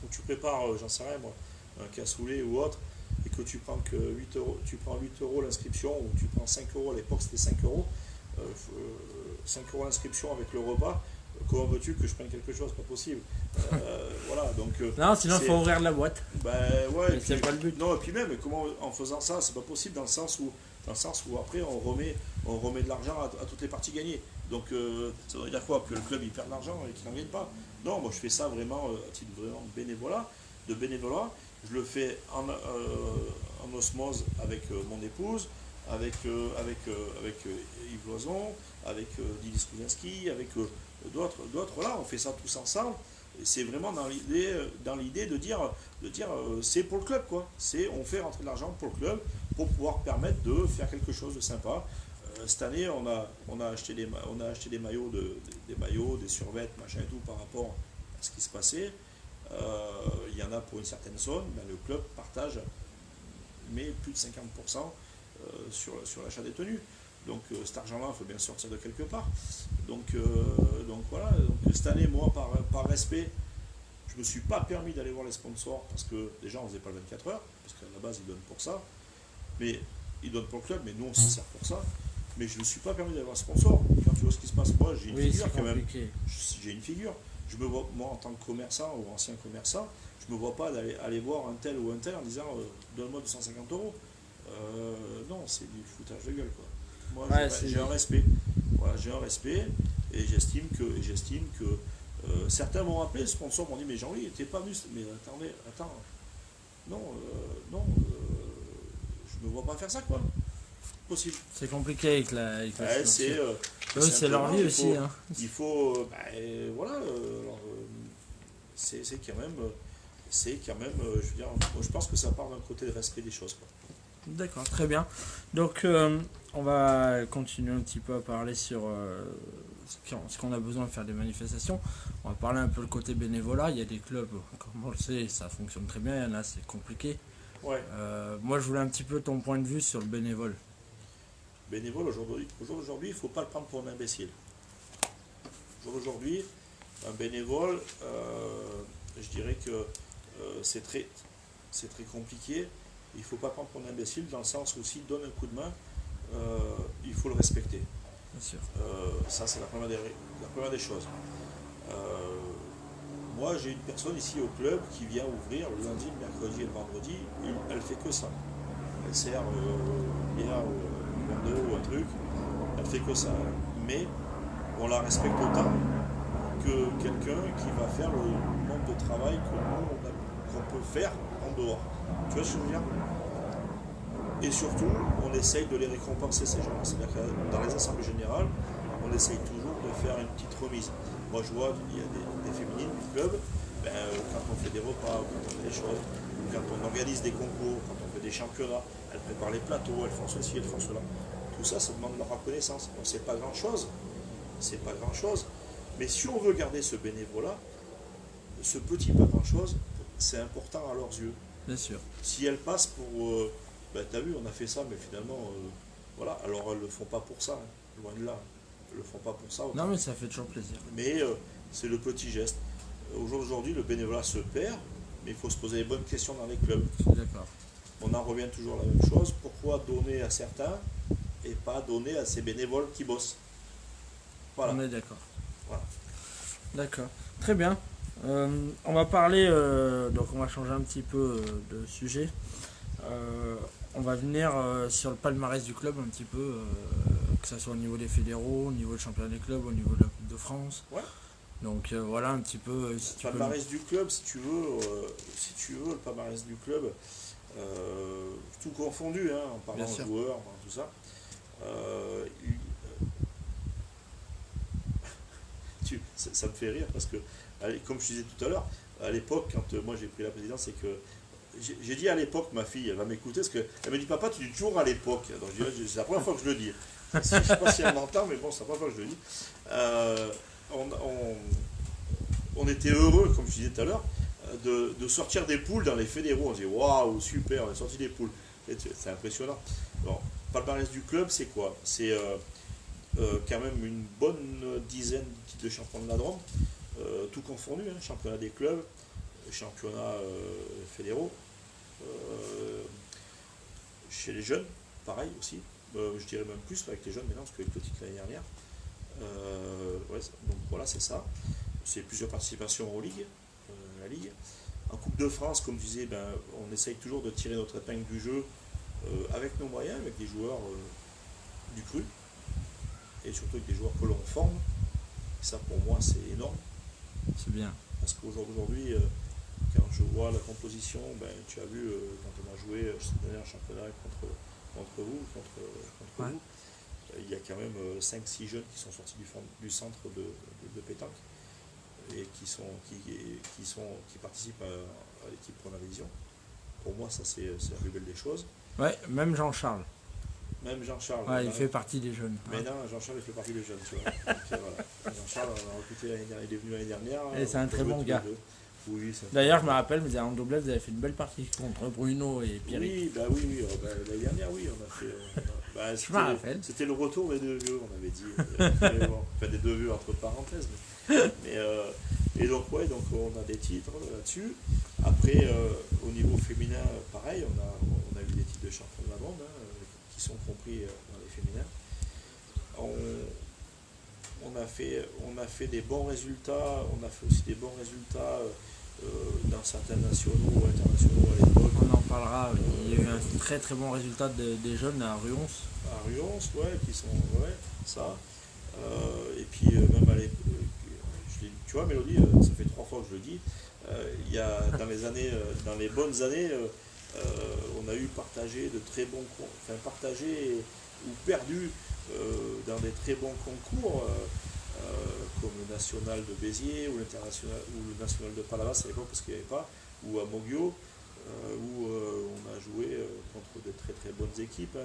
S2: où tu prépares, j'en sais rien moi, un cassoulet ou autre, et que tu prends que 8 euros, tu prends 8 euros l'inscription, ou tu prends 5 euros, à l'époque c'était 5 euros, 5 euros l'inscription avec le repas, comment veux-tu que je prenne quelque chose? Pas possible. Voilà, donc.
S1: Non, sinon il faut ouvrir la boîte.
S2: Ben ouais,
S1: c'est pas le but.
S2: Non, et puis même, comment, en faisant ça, c'est pas possible dans le sens où après on remet de l'argent à toutes les parties gagnées. Donc ça veut dire quoi? Que le club il perd de l'argent et qu'il n'en gagne pas? Non, moi je fais ça vraiment à titre vraiment de bénévolat. Je le fais en osmose avec mon épouse, avec Yves Loison, avec Didier Skouzinski, avec d'autres. Voilà, on fait ça tous ensemble. Et c'est vraiment dans l'idée de dire c'est pour le club, quoi. On fait rentrer de l'argent pour le club pour pouvoir permettre de faire quelque chose de sympa. Cette année, on a acheté des maillots, des survêtements, machin et tout par rapport à ce qui se passait. Il y en a pour une certaine somme, ben le club partage, mais plus de 50% sur l'achat des tenues. Donc cet argent-là, il faut bien sortir de quelque part. Donc voilà, donc, cette année, moi, par respect, je ne me suis pas permis d'aller voir les sponsors, parce que déjà, on ne faisait pas le 24 heures, parce qu'à la base, ils donnent pour ça. Mais ils donnent pour le club, mais nous, on s'en sert pour ça. Mais je ne me suis pas permis d'aller voir les sponsors. Quand tu vois ce qui se passe, moi, j'ai une figure quand même. J'ai une figure. Je me vois, moi, en tant que commerçant ou ancien commerçant, je ne me vois pas aller voir un tel ou un tel en disant donne-moi 250 euros. Non, c'est du foutage de gueule, quoi. Moi, ouais, j'ai un respect. Voilà, j'ai un respect et j'estime que certains m'ont appelé, les sponsors m'ont dit mais Jean-Louis, t'es pas venu. Mais attends. Non, je me vois pas faire ça, quoi. Possible.
S1: C'est compliqué avec la
S2: c'est
S1: leur vie aussi.
S2: Il faut. Voilà. C'est quand même. Je veux dire, je pense que ça part d'un côté de respect des choses, quoi.
S1: D'accord, très bien. Donc, on va continuer un petit peu à parler sur ce qu'on a besoin de faire des manifestations. On va parler un peu le côté bénévolat. Il y a des clubs, comme on le sait, ça fonctionne très bien. Il y en a, c'est compliqué.
S2: Ouais.
S1: Moi, je voulais un petit peu ton point de vue sur le bénévole.
S2: Bénévole, aujourd'hui, il ne faut pas le prendre pour un imbécile. Aujourd'hui, un bénévole, je dirais que c'est très compliqué. Il ne faut pas prendre pour un imbécile dans le sens où s'il donne un coup de main, il faut le respecter.
S1: Bien sûr.
S2: Ça, c'est la première des choses. Moi, j'ai une personne ici au club qui vient ouvrir le lundi, le mercredi et le vendredi. Elle fait que ça. Elle sert bière, un verre d'eau ou un truc. Elle fait que ça. Mais on la respecte autant que quelqu'un qui va faire le nombre de travail qu'on peut faire en dehors. Tu vois ce que je veux dire? Et surtout, on essaye de les récompenser, ces gens-là. C'est-à-dire que dans les assemblées générales, on essaye toujours de faire une petite remise. Moi, je vois qu'il y a des féminines du club, quand on fait des repas, quand on fait des choses, quand on organise des concours, quand on fait des championnats, elles préparent les plateaux, elles font ceci, elles font cela. Tout ça, ça demande de la reconnaissance. Donc, c'est pas grand-chose. C'est pas grand-chose. Mais si on veut garder ce bénévolat, ce petit pas grand-chose, c'est important à leurs yeux.
S1: Bien sûr.
S2: Si elles passent pour... t'as vu, on a fait ça, mais finalement, voilà. Alors, elles ne le font pas pour ça, hein. Loin de là. Elles ne le font pas pour ça.
S1: Non, mais ça fait toujours plaisir.
S2: Mais c'est le petit geste. Aujourd'hui, le bénévolat se perd, mais il faut se poser les bonnes questions dans les clubs.
S1: Je suis d'accord.
S2: On en revient toujours à la même chose. Pourquoi donner à certains et pas donner à ces bénévoles qui bossent? Voilà.
S1: On est d'accord.
S2: Voilà.
S1: D'accord. Très bien. On va parler, donc on va changer un petit peu de sujet. On va venir sur le palmarès du club un petit peu. que ce soit au niveau des fédéraux, au niveau du championnat des clubs, au niveau de la Coupe de France.
S2: Ouais.
S1: Donc voilà un petit peu. Si
S2: Le
S1: tu peux...
S2: palmarès du club, si tu veux, le palmarès du club, tout confondu, hein, en parlant joueurs, tout ça. Ça me fait rire parce que, comme je disais tout à l'heure, à l'époque, quand moi j'ai pris la présidence, c'est que j'ai dit à l'époque, ma fille, elle va m'écouter, parce qu'elle me dit, papa, tu dis toujours à l'époque. Donc c'est la première fois que je le dis. Je ne sais pas si elle m'entend, mais bon, c'est la première fois que je le dis. On était heureux, comme je disais tout à l'heure, de sortir des poules dans les fédéraux. On disait, waouh, super, on a sorti des poules. C'est impressionnant. Bon, palmarès du club, c'est quoi? C'est quand même une bonne dizaine de titres de champion de la Drôme, tout confondu, hein, championnat des clubs, championnat fédéraux, chez les jeunes, pareil aussi, je dirais même plus avec les jeunes maintenant, parce qu'avec le titre l'année dernière. Ouais, donc voilà, c'est ça. C'est plusieurs participations en Ligue, la Ligue. En Coupe de France, comme je disais, on essaye toujours de tirer notre épingle du jeu avec nos moyens, avec des joueurs du cru, et surtout avec des joueurs que l'on forme. Et ça, pour moi, c'est énorme.
S1: C'est bien.
S2: Parce qu'aujourd'hui, quand je vois la composition, tu as vu quand on a joué cette année en championnat contre vous, il y a quand même 5-6 jeunes qui sont sortis du centre de pétanque et qui participent à l'équipe Première Division. Pour moi, ça c'est la plus belle des choses.
S1: Ouais, même Jean-Charles.
S2: Même Jean-Charles.
S1: Ouais, il fait partie des jeunes.
S2: Mais non, Jean-Charles, il fait partie des jeunes, tu vois. Donc, voilà. Jean-Charles, on l'a recruté l'année dernière, il est venu l'année dernière.
S1: Et c'est un très bon gars.
S2: Oui,
S1: d'ailleurs, je me rappelle, mais en doublette, vous avez fait une belle partie contre Bruno et Pierrick.
S2: Oui, l'année dernière, oui, on a fait.
S1: Je me rappelle.
S2: C'était le retour des deux vieux, on avait dit. Enfin, des deux vieux entre parenthèses. Et donc, ouais, donc on a des titres là-dessus. Après, au niveau féminin, pareil, on a eu des titres de champion de la bande, qui sont compris dans les féminins. On a fait des bons résultats, on a fait aussi des bons résultats dans certains nationaux ou internationaux à l'époque.
S1: On en parlera, il y a eu un très très bon résultat des jeunes à Ruons.
S2: À Ruons, ouais, qui sont, ouais, ça. Et puis même à l'époque, tu vois, Mélodie, ça fait 3 fois que je le dis, il y a dans les bonnes années, on a eu partagé de très bons, partagé ou perdu dans des très bons concours, comme le national de Béziers ou le national de Palavas à l'époque parce qu'il n'y avait pas, ou à Moggio, où on a joué contre de très très bonnes équipes.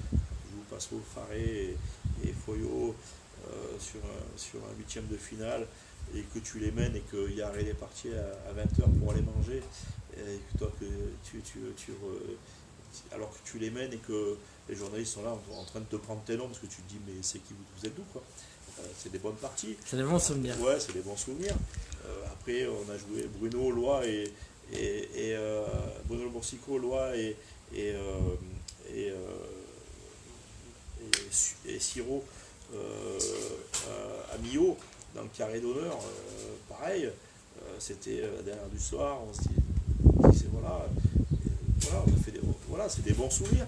S2: Je vous passe au Faré et Foyo sur un 8e de finale, et que tu les mènes et qu'il y a arrêt des parties à 20h pour aller manger, et que toi alors que tu les mènes et que les journalistes sont là en train de te prendre tes noms parce que tu te dis mais c'est qui vous êtes d'où quoi. C'est des bonnes parties.
S1: C'est des bons souvenirs.
S2: Ouais, c'est des bons souvenirs. Après on a joué Bruno, Lois et Bruno Boursico, Lois et Siro à Millau dans le carré d'honneur. Pareil, c'était la dernière du soir. On se dit voilà, on a fait c'est des bons souvenirs.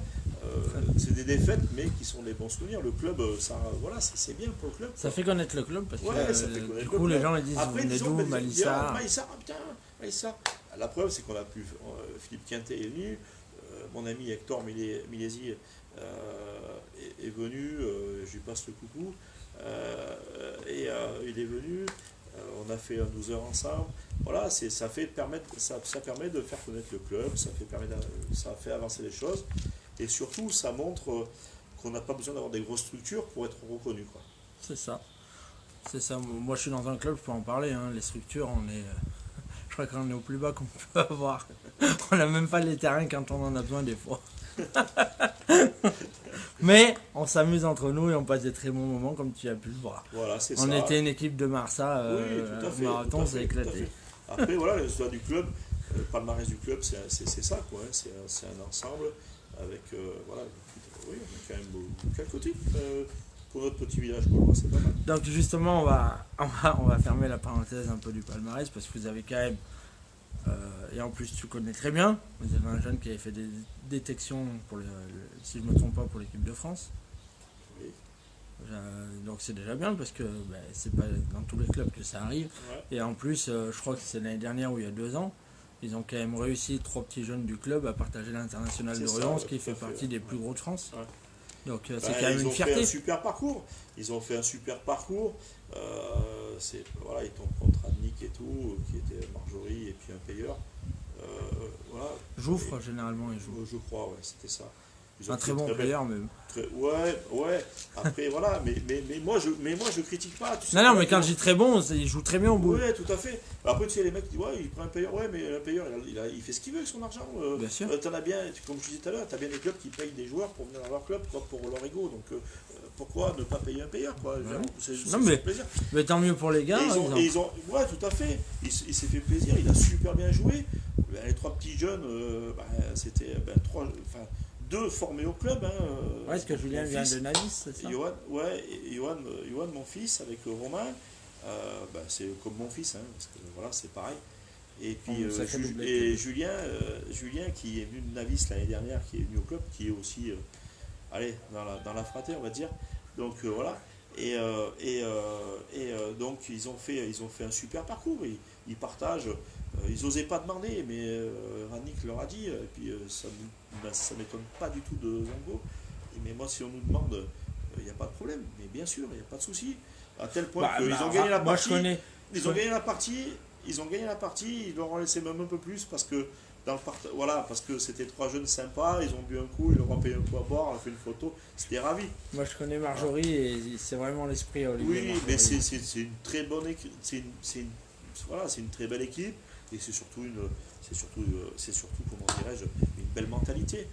S2: C'est des défaites, mais qui sont des bons souvenirs. Le club, ça, voilà, c'est bien pour le club.
S1: Ça fait connaître le club parce que
S2: du
S1: coup, les gens ils disent
S2: après,
S1: vous venez d'où, Malissard.
S2: Malissard. La preuve, c'est qu'on a pu. Philippe Quintet est venu, mon ami Hector Milési est venu, je lui passe le coucou, et il est venu. On a fait 12 heures ensemble. Voilà, ça permet de faire connaître le club, ça fait avancer les choses. Et surtout, ça montre qu'on n'a pas besoin d'avoir des grosses structures pour être reconnu, quoi.
S1: C'est ça. C'est ça. Moi, je suis dans un club, je peux en parler. Hein. Les structures, je crois qu'on est au plus bas qu'on peut avoir. On n'a même pas les terrains quand on en a besoin des fois. Mais on s'amuse entre nous et on passe des très bons moments, comme tu as pu le voir.
S2: Voilà, c'est
S1: on était une équipe de Marsa.
S2: Oui, tout à fait.
S1: Marathon, c'est éclaté.
S2: Après, voilà, le résultat du club, le palmarès du club, c'est ça, quoi. Hein. C'est un ensemble. Avec, voilà, oui, on a quand même quelques titres pour notre petit village, quoi. C'est pas mal.
S1: Donc justement, on va fermer la parenthèse un peu du palmarès parce que vous avez quand même, et en plus tu connais très bien, vous avez un jeune qui avait fait des détections, si je ne me trompe pas, pour l'équipe de France.
S2: Oui.
S1: Donc c'est déjà bien parce que c'est pas dans tous les clubs que ça arrive.
S2: Ouais.
S1: Et en plus, je crois que c'est l'année dernière ou il y a 2 ans, ils ont quand même réussi, 3 petits jeunes du club, à partager l'international de
S2: C'est ça,
S1: Ruan,
S2: ouais,
S1: ce qui
S2: tout
S1: fait
S2: à fait,
S1: partie des
S2: ouais.
S1: plus gros de France.
S2: Ouais.
S1: Donc c'est
S2: Ben,
S1: quand même
S2: ils
S1: une
S2: ont fait
S1: fierté.
S2: un super parcours. Ils ont fait un super parcours. Voilà, ils tombent contre Annick et tout, qui était Marjorie et puis un payeur. Voilà.
S1: Jouffre, généralement, ils jouent.
S2: Je crois, ouais, c'était ça. Ils ont
S1: Un
S2: fait
S1: très
S2: une
S1: bon
S2: belle-
S1: player, même.
S2: Ouais. Après, voilà, mais moi, je critique pas. Tu sais
S1: Non,
S2: quoi,
S1: mais quand
S2: ils
S1: je
S2: ont-
S1: dis très bon, il joue très bien au bout.
S2: Ouais, tout à fait. Après, tu sais, les mecs disent, ouais, il prend un payeur. Ouais, mais un payeur, il fait ce qu'il veut avec son argent.
S1: Bien sûr.
S2: T'en as bien, comme je disais tout à l'heure, t'as bien des clubs qui payent des joueurs pour venir dans leur club, quoi, pour leur ego. Donc, pourquoi ne pas payer un payeur, quoi?
S1: Ouais.
S2: C'est
S1: Non, mais-
S2: son plaisir.
S1: Mais tant mieux pour les gars.
S2: Ouais, tout à fait. Il s'est fait plaisir, il a super bien joué. Ben, les 3 petits jeunes, c'était deux formés au club.
S1: Ouais, est-ce que Julien
S2: Mon
S1: vient
S2: fils,
S1: de Navis, c'est ça?
S2: Johan, mon fils, avec Romain, c'est comme mon fils, parce que voilà, c'est pareil. Et puis
S1: Sacré doublé.
S2: et Julien, qui est venu de Navis l'année dernière, qui est venu au club, qui est aussi allez, dans la fratrie, on va dire. Donc voilà. Donc ils ont fait un super parcours. Ils partagent. Ils n'osaient pas demander, mais Rannick leur a dit. Et puis ça ne m'étonne pas du tout de Zongo. Mais moi, si on nous demande, il n'y a pas de problème. Mais bien sûr, il n'y a pas de souci. À tel point qu'ils ont gagné la
S1: Moi,
S2: partie.
S1: je connais.
S2: Ils ont gagné la partie. Ils ont gagné la partie. Ils leur ont laissé même un peu plus parce que voilà, parce que c'était 3 jeunes sympas, ils ont bu un coup, ils leur ont payé un coup à boire, on a fait une photo, c'était ravi.
S1: Moi, je connais Marjorie et c'est vraiment l'esprit Olivier.
S2: Oui,
S1: Marjorie.
S2: mais c'est une très bonne équipe, voilà, c'est une très belle équipe et c'est surtout comment dirais-je, une belle mentalité.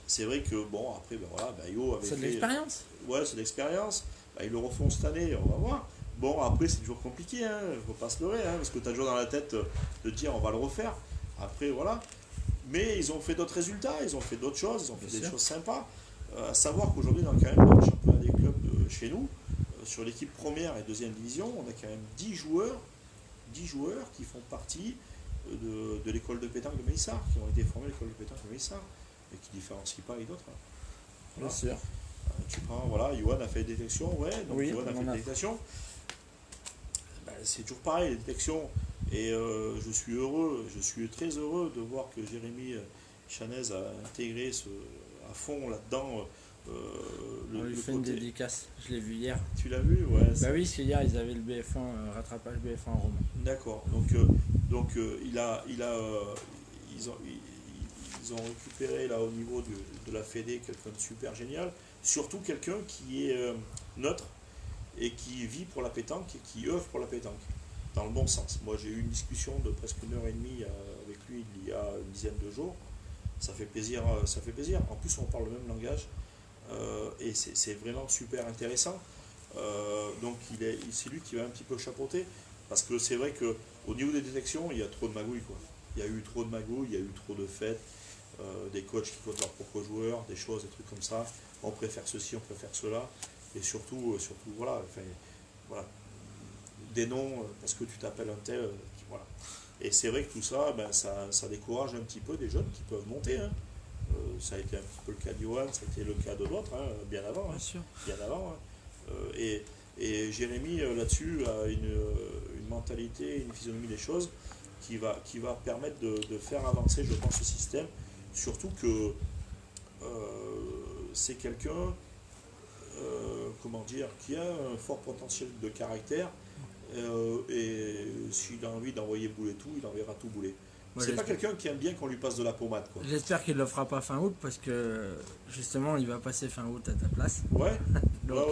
S2: C'est vrai que bon après voilà, Yo avait
S1: C'est de
S2: fait,
S1: l'expérience.
S2: ouais, c'est de l'expérience. Ils le refont cette année, on va voir. Bon après c'est toujours compliqué, faut pas se leurrer, parce que tu as toujours dans la tête de dire on va le refaire. Après, voilà. Mais ils ont fait d'autres résultats, ils ont fait d'autres choses, ils ont fait
S1: Bien
S2: des
S1: sûr.
S2: choses sympas. À savoir qu'aujourd'hui, quand même, dans le championnat des clubs de chez nous, sur l'équipe première et deuxième division, on a quand même 10 joueurs qui font partie de l'école de pétanque de Mélissard, qui ont été formés à l'école de pétanque de Mélissard, et qui ne différencient pas avec d'autres.
S1: Bien
S2: Voilà.
S1: sûr.
S2: Tu prends, voilà, Johan a fait des détections, ouais, donc
S1: Oui,
S2: Johan a
S1: on
S2: fait
S1: en
S2: des
S1: a.
S2: détections. C'est toujours pareil, les détections. Et je suis très heureux de voir que Jérémy Chanez a intégré à fond là-dedans
S1: On lui
S2: le
S1: fait une
S2: côté.
S1: dédicace. Je l'ai vu hier.
S2: Tu l'as vu? Ouais.
S1: Bah oui, parce qu'hier, ils avaient le BF1, rattrapage BF1 en Romain.
S2: D'accord. Donc ils ont récupéré là au niveau de la Fédé quelqu'un de super génial. Surtout quelqu'un qui est neutre et qui vit pour la pétanque et qui œuvre pour la pétanque. Dans le bon sens. Moi j'ai eu une discussion de presque 1 heure et demie avec lui il y a une dizaine de jours. Ça fait plaisir, ça fait plaisir. En plus on parle le même langage et c'est vraiment super intéressant. Donc c'est lui qui va un petit peu chapeauter parce que c'est vrai qu'au niveau des détections il y a trop de magouilles quoi. Il y a eu trop de magouilles, il y a eu trop de fêtes, des coachs qui coachent leurs propres joueurs, des choses, des trucs comme ça. On préfère ceci, on préfère cela et surtout voilà, des noms parce que tu t'appelles un tel, voilà. Et c'est vrai que tout ça, ça décourage un petit peu des jeunes qui peuvent monter. Ça a été un petit peu le cas d'Johan, ça a été le cas de d'autres, bien avant.
S1: Bien sûr.
S2: Bien avant. Et Jérémy, là-dessus, a une mentalité, une physionomie des choses qui va permettre de faire avancer, je pense, ce système. Surtout que c'est quelqu'un, comment dire, qui a un fort potentiel de caractère. Et s'il a envie d'envoyer bouler tout, il enverra tout bouler.
S1: Ouais,
S2: C'est pas quelqu'un qui aime bien qu'on lui passe de la pommade, quoi.
S1: J'espère qu'il ne le fera pas fin août parce que justement il va passer fin août à ta place.
S2: Ouais.
S1: Donc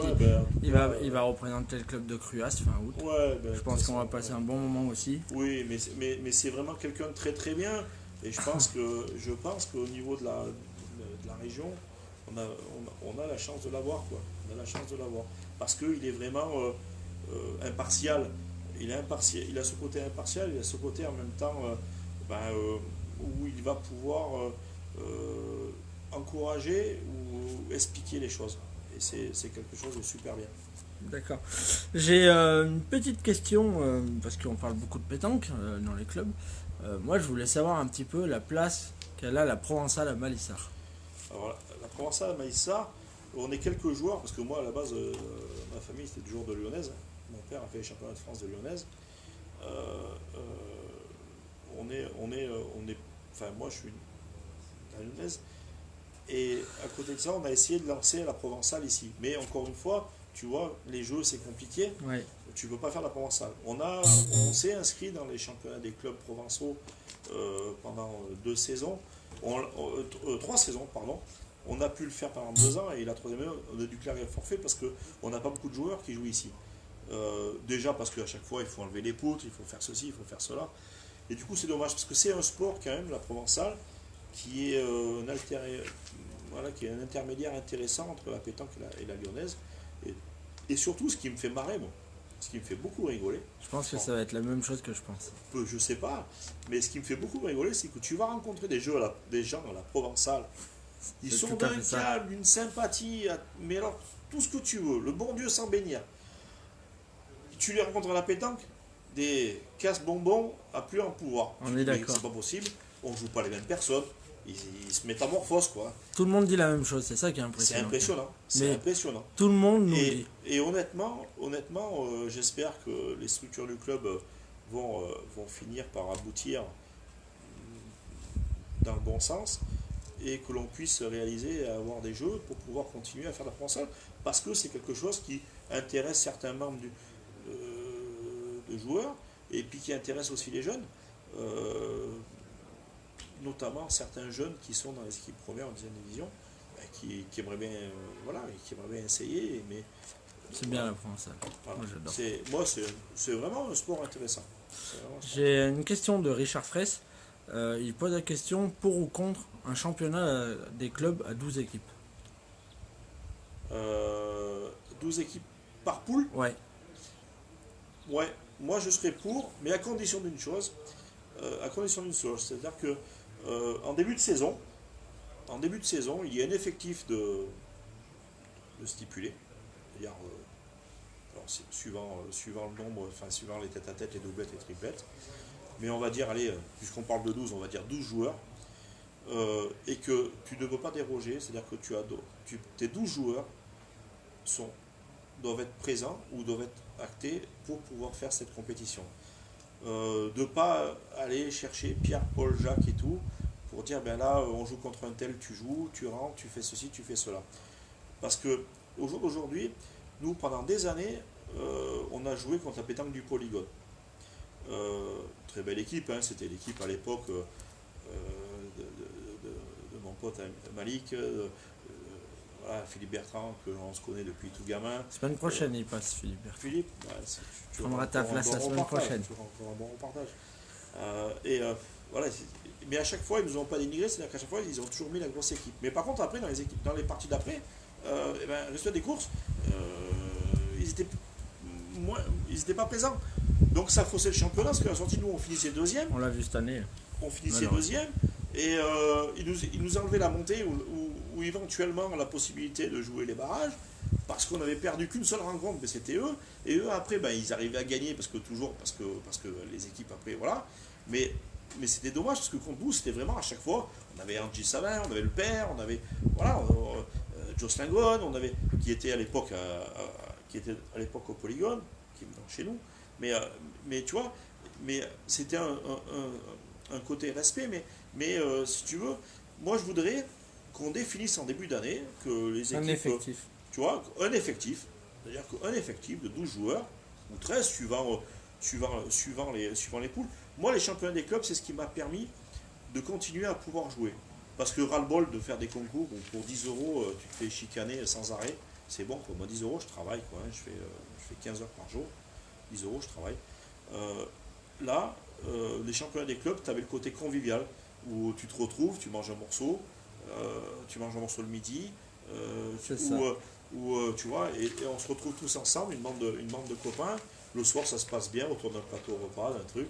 S1: il va représenter le club de Cruas fin août.
S2: Ouais,
S1: Je pense qu'on va passer un bon moment aussi.
S2: Oui, mais c'est vraiment quelqu'un de très très bien. Et je pense qu'au niveau de la région, on a la chance de l'avoir, quoi. On a la chance de l'avoir. Parce qu'il est vraiment impartial. Il a ce côté impartial, il a ce côté en même temps où il va pouvoir encourager ou expliquer les choses. Et c'est quelque chose de super bien.
S1: D'accord. J'ai une petite question, parce qu'on parle beaucoup de pétanque dans les clubs. Moi, je voulais savoir un petit peu la place qu'elle a la Provençale à Malissard.
S2: Alors, la Provençale à Maïssa, On est quelques joueurs, parce que moi, à la base, ma famille, c'était toujours de Lyonnaise. Mon père a fait les championnats de France de Lyonnaise. Euh, euh, enfin, moi, je suis à Lyonnaise. Et à côté de ça, on a essayé de lancer la provençale ici. Mais encore une fois, tu vois, les jeux, c'est compliqué.
S1: Ouais.
S2: Tu ne peux pas faire la provençale. On s'est inscrit dans les championnats des clubs provençaux pendant 3 saisons, pardon. On a pu le faire pendant 2 ans et la troisième année, on a dû déclarer forfait parce qu'on n'a pas beaucoup de joueurs qui jouent ici. Déjà parce qu'à chaque fois, il faut enlever les poutres, il faut faire ceci, il faut faire cela. Et du coup, c'est dommage parce que c'est un sport quand même, la provençale, qui est, qui est un intermédiaire intéressant entre la pétanque et la lyonnaise. Et surtout, ce qui me fait marrer, moi, ce qui me fait beaucoup rigoler,
S1: Je pense que ça va être la même chose que je pense.
S2: je sais pas, mais ce qui me fait beaucoup rigoler, c'est que tu vas rencontrer des gens à la provençale. Ils
S1: C'est
S2: sont
S1: tout à
S2: d'un
S1: fait ça.
S2: calme, d'une sympathie, mais alors tout ce que tu veux, le bon Dieu sans bénir. Tu les rencontres à la pétanque, des casse-bonbons à plus en pouvoir.
S1: On
S2: Tu
S1: est
S2: dis, mais
S1: d'accord.
S2: c'est pas possible, on joue pas les mêmes personnes, ils se métamorphosent quoi.
S1: Tout le monde dit la même chose, c'est ça qui est
S2: C'est
S1: impressionnant.
S2: impressionnant, c'est
S1: Mais
S2: impressionnant.
S1: tout le monde nous le dit.
S2: Et honnêtement, j'espère que les structures du club vont finir par aboutir dans le bon sens et que l'on puisse réaliser et avoir des jeux pour pouvoir continuer à faire de la provençale parce que c'est quelque chose qui intéresse certains membres de joueurs et puis qui intéresse aussi les jeunes, notamment certains jeunes qui sont dans les équipes premières en deuxième division qui aimeraient bien qui aimeraient bien essayer mais
S1: C'est bien la provençale.
S2: voilà.
S1: Moi j'adore.
S2: C'est vraiment un sport intéressant. C'est vraiment un sport.
S1: J'ai une question de Richard Fraisse. Il pose la question pour ou contre un championnat des clubs à 12 équipes.
S2: 12 équipes par poule.
S1: Ouais,
S2: Ouais, moi je serais pour, mais à condition d'une chose. C'est-à-dire que en début de saison, il y a un effectif de stipulé. C'est-à-dire, alors, suivant le nombre, enfin suivant les têtes à tête, les doublettes et triplettes. Mais on va dire, allez, puisqu'on parle de 12, on va dire 12 joueurs. Et que tu ne peux pas déroger, c'est-à-dire que tes 12 joueurs doivent être présents ou doivent être actés pour pouvoir faire cette compétition. De ne pas aller chercher Pierre, Paul, Jacques et tout pour dire ben là on joue contre un tel, tu joues, tu rentres, tu fais ceci, tu fais cela. Parce que au jour d'aujourd'hui, nous pendant des années, on a joué contre la pétanque du Polygone. Très belle équipe, hein, c'était l'équipe à l'époque de mon pote Malik, voilà, Philippe Bertrand, que l'on se connaît depuis tout gamin.
S1: semaine prochaine il passe Philippe.
S2: Philippe, ouais, tu
S1: Prendra
S2: auras
S1: ta
S2: encore un
S1: place
S2: bon
S1: la semaine
S2: repartage,
S1: prochaine.
S2: tu auras encore un bon repartage. Voilà, mais à chaque fois, ils ne nous ont pas dénigré, c'est-à-dire qu'à chaque fois, ils ont toujours mis la grosse équipe. Mais par contre, après, dans les parties d'après, le résultat des courses, ils étaient pas présents. Donc ça faussait le championnat, parce qu'à la sortie, nous, on finissait deuxième.
S1: On l'a vu cette année.
S2: On finissait
S1: Alors.
S2: deuxième. Et ils nous enlevaient la montée ou éventuellement la possibilité de jouer les barrages parce qu'on n'avait perdu qu'une seule rencontre, mais c'était eux. Et eux, après, ils arrivaient à gagner parce que les équipes après, voilà. Mais c'était dommage parce que contre nous, c'était vraiment à chaque fois. On avait Angie Savin, on avait le père, on avait voilà, Jocelyn Gone, qui était à l'époque au Polygone, qui est chez nous. Mais tu vois, c'était un côté respect, mais si tu veux, moi je voudrais qu'on définisse en début d'année que les équipes.
S1: Un effectif.
S2: Tu vois, un effectif, c'est-à-dire qu'un effectif de 12 joueurs, ou 13 suivant les poules. Moi, les championnats des clubs, c'est ce qui m'a permis de continuer à pouvoir jouer. Parce que ras-le-bol de faire des concours où pour 10 euros, tu te fais chicaner sans arrêt, c'est bon, quoi. Moi, 10 euros, je travaille, quoi, hein. Je fais 15 heures par jour, 10 euros, je travaille. Là, les championnats des clubs, tu avais le côté convivial, où tu te retrouves, tu manges un morceau le midi, tu vois, et on se retrouve tous ensemble, une bande de copains. Le soir, ça se passe bien autour d'un plateau repas, d'un truc.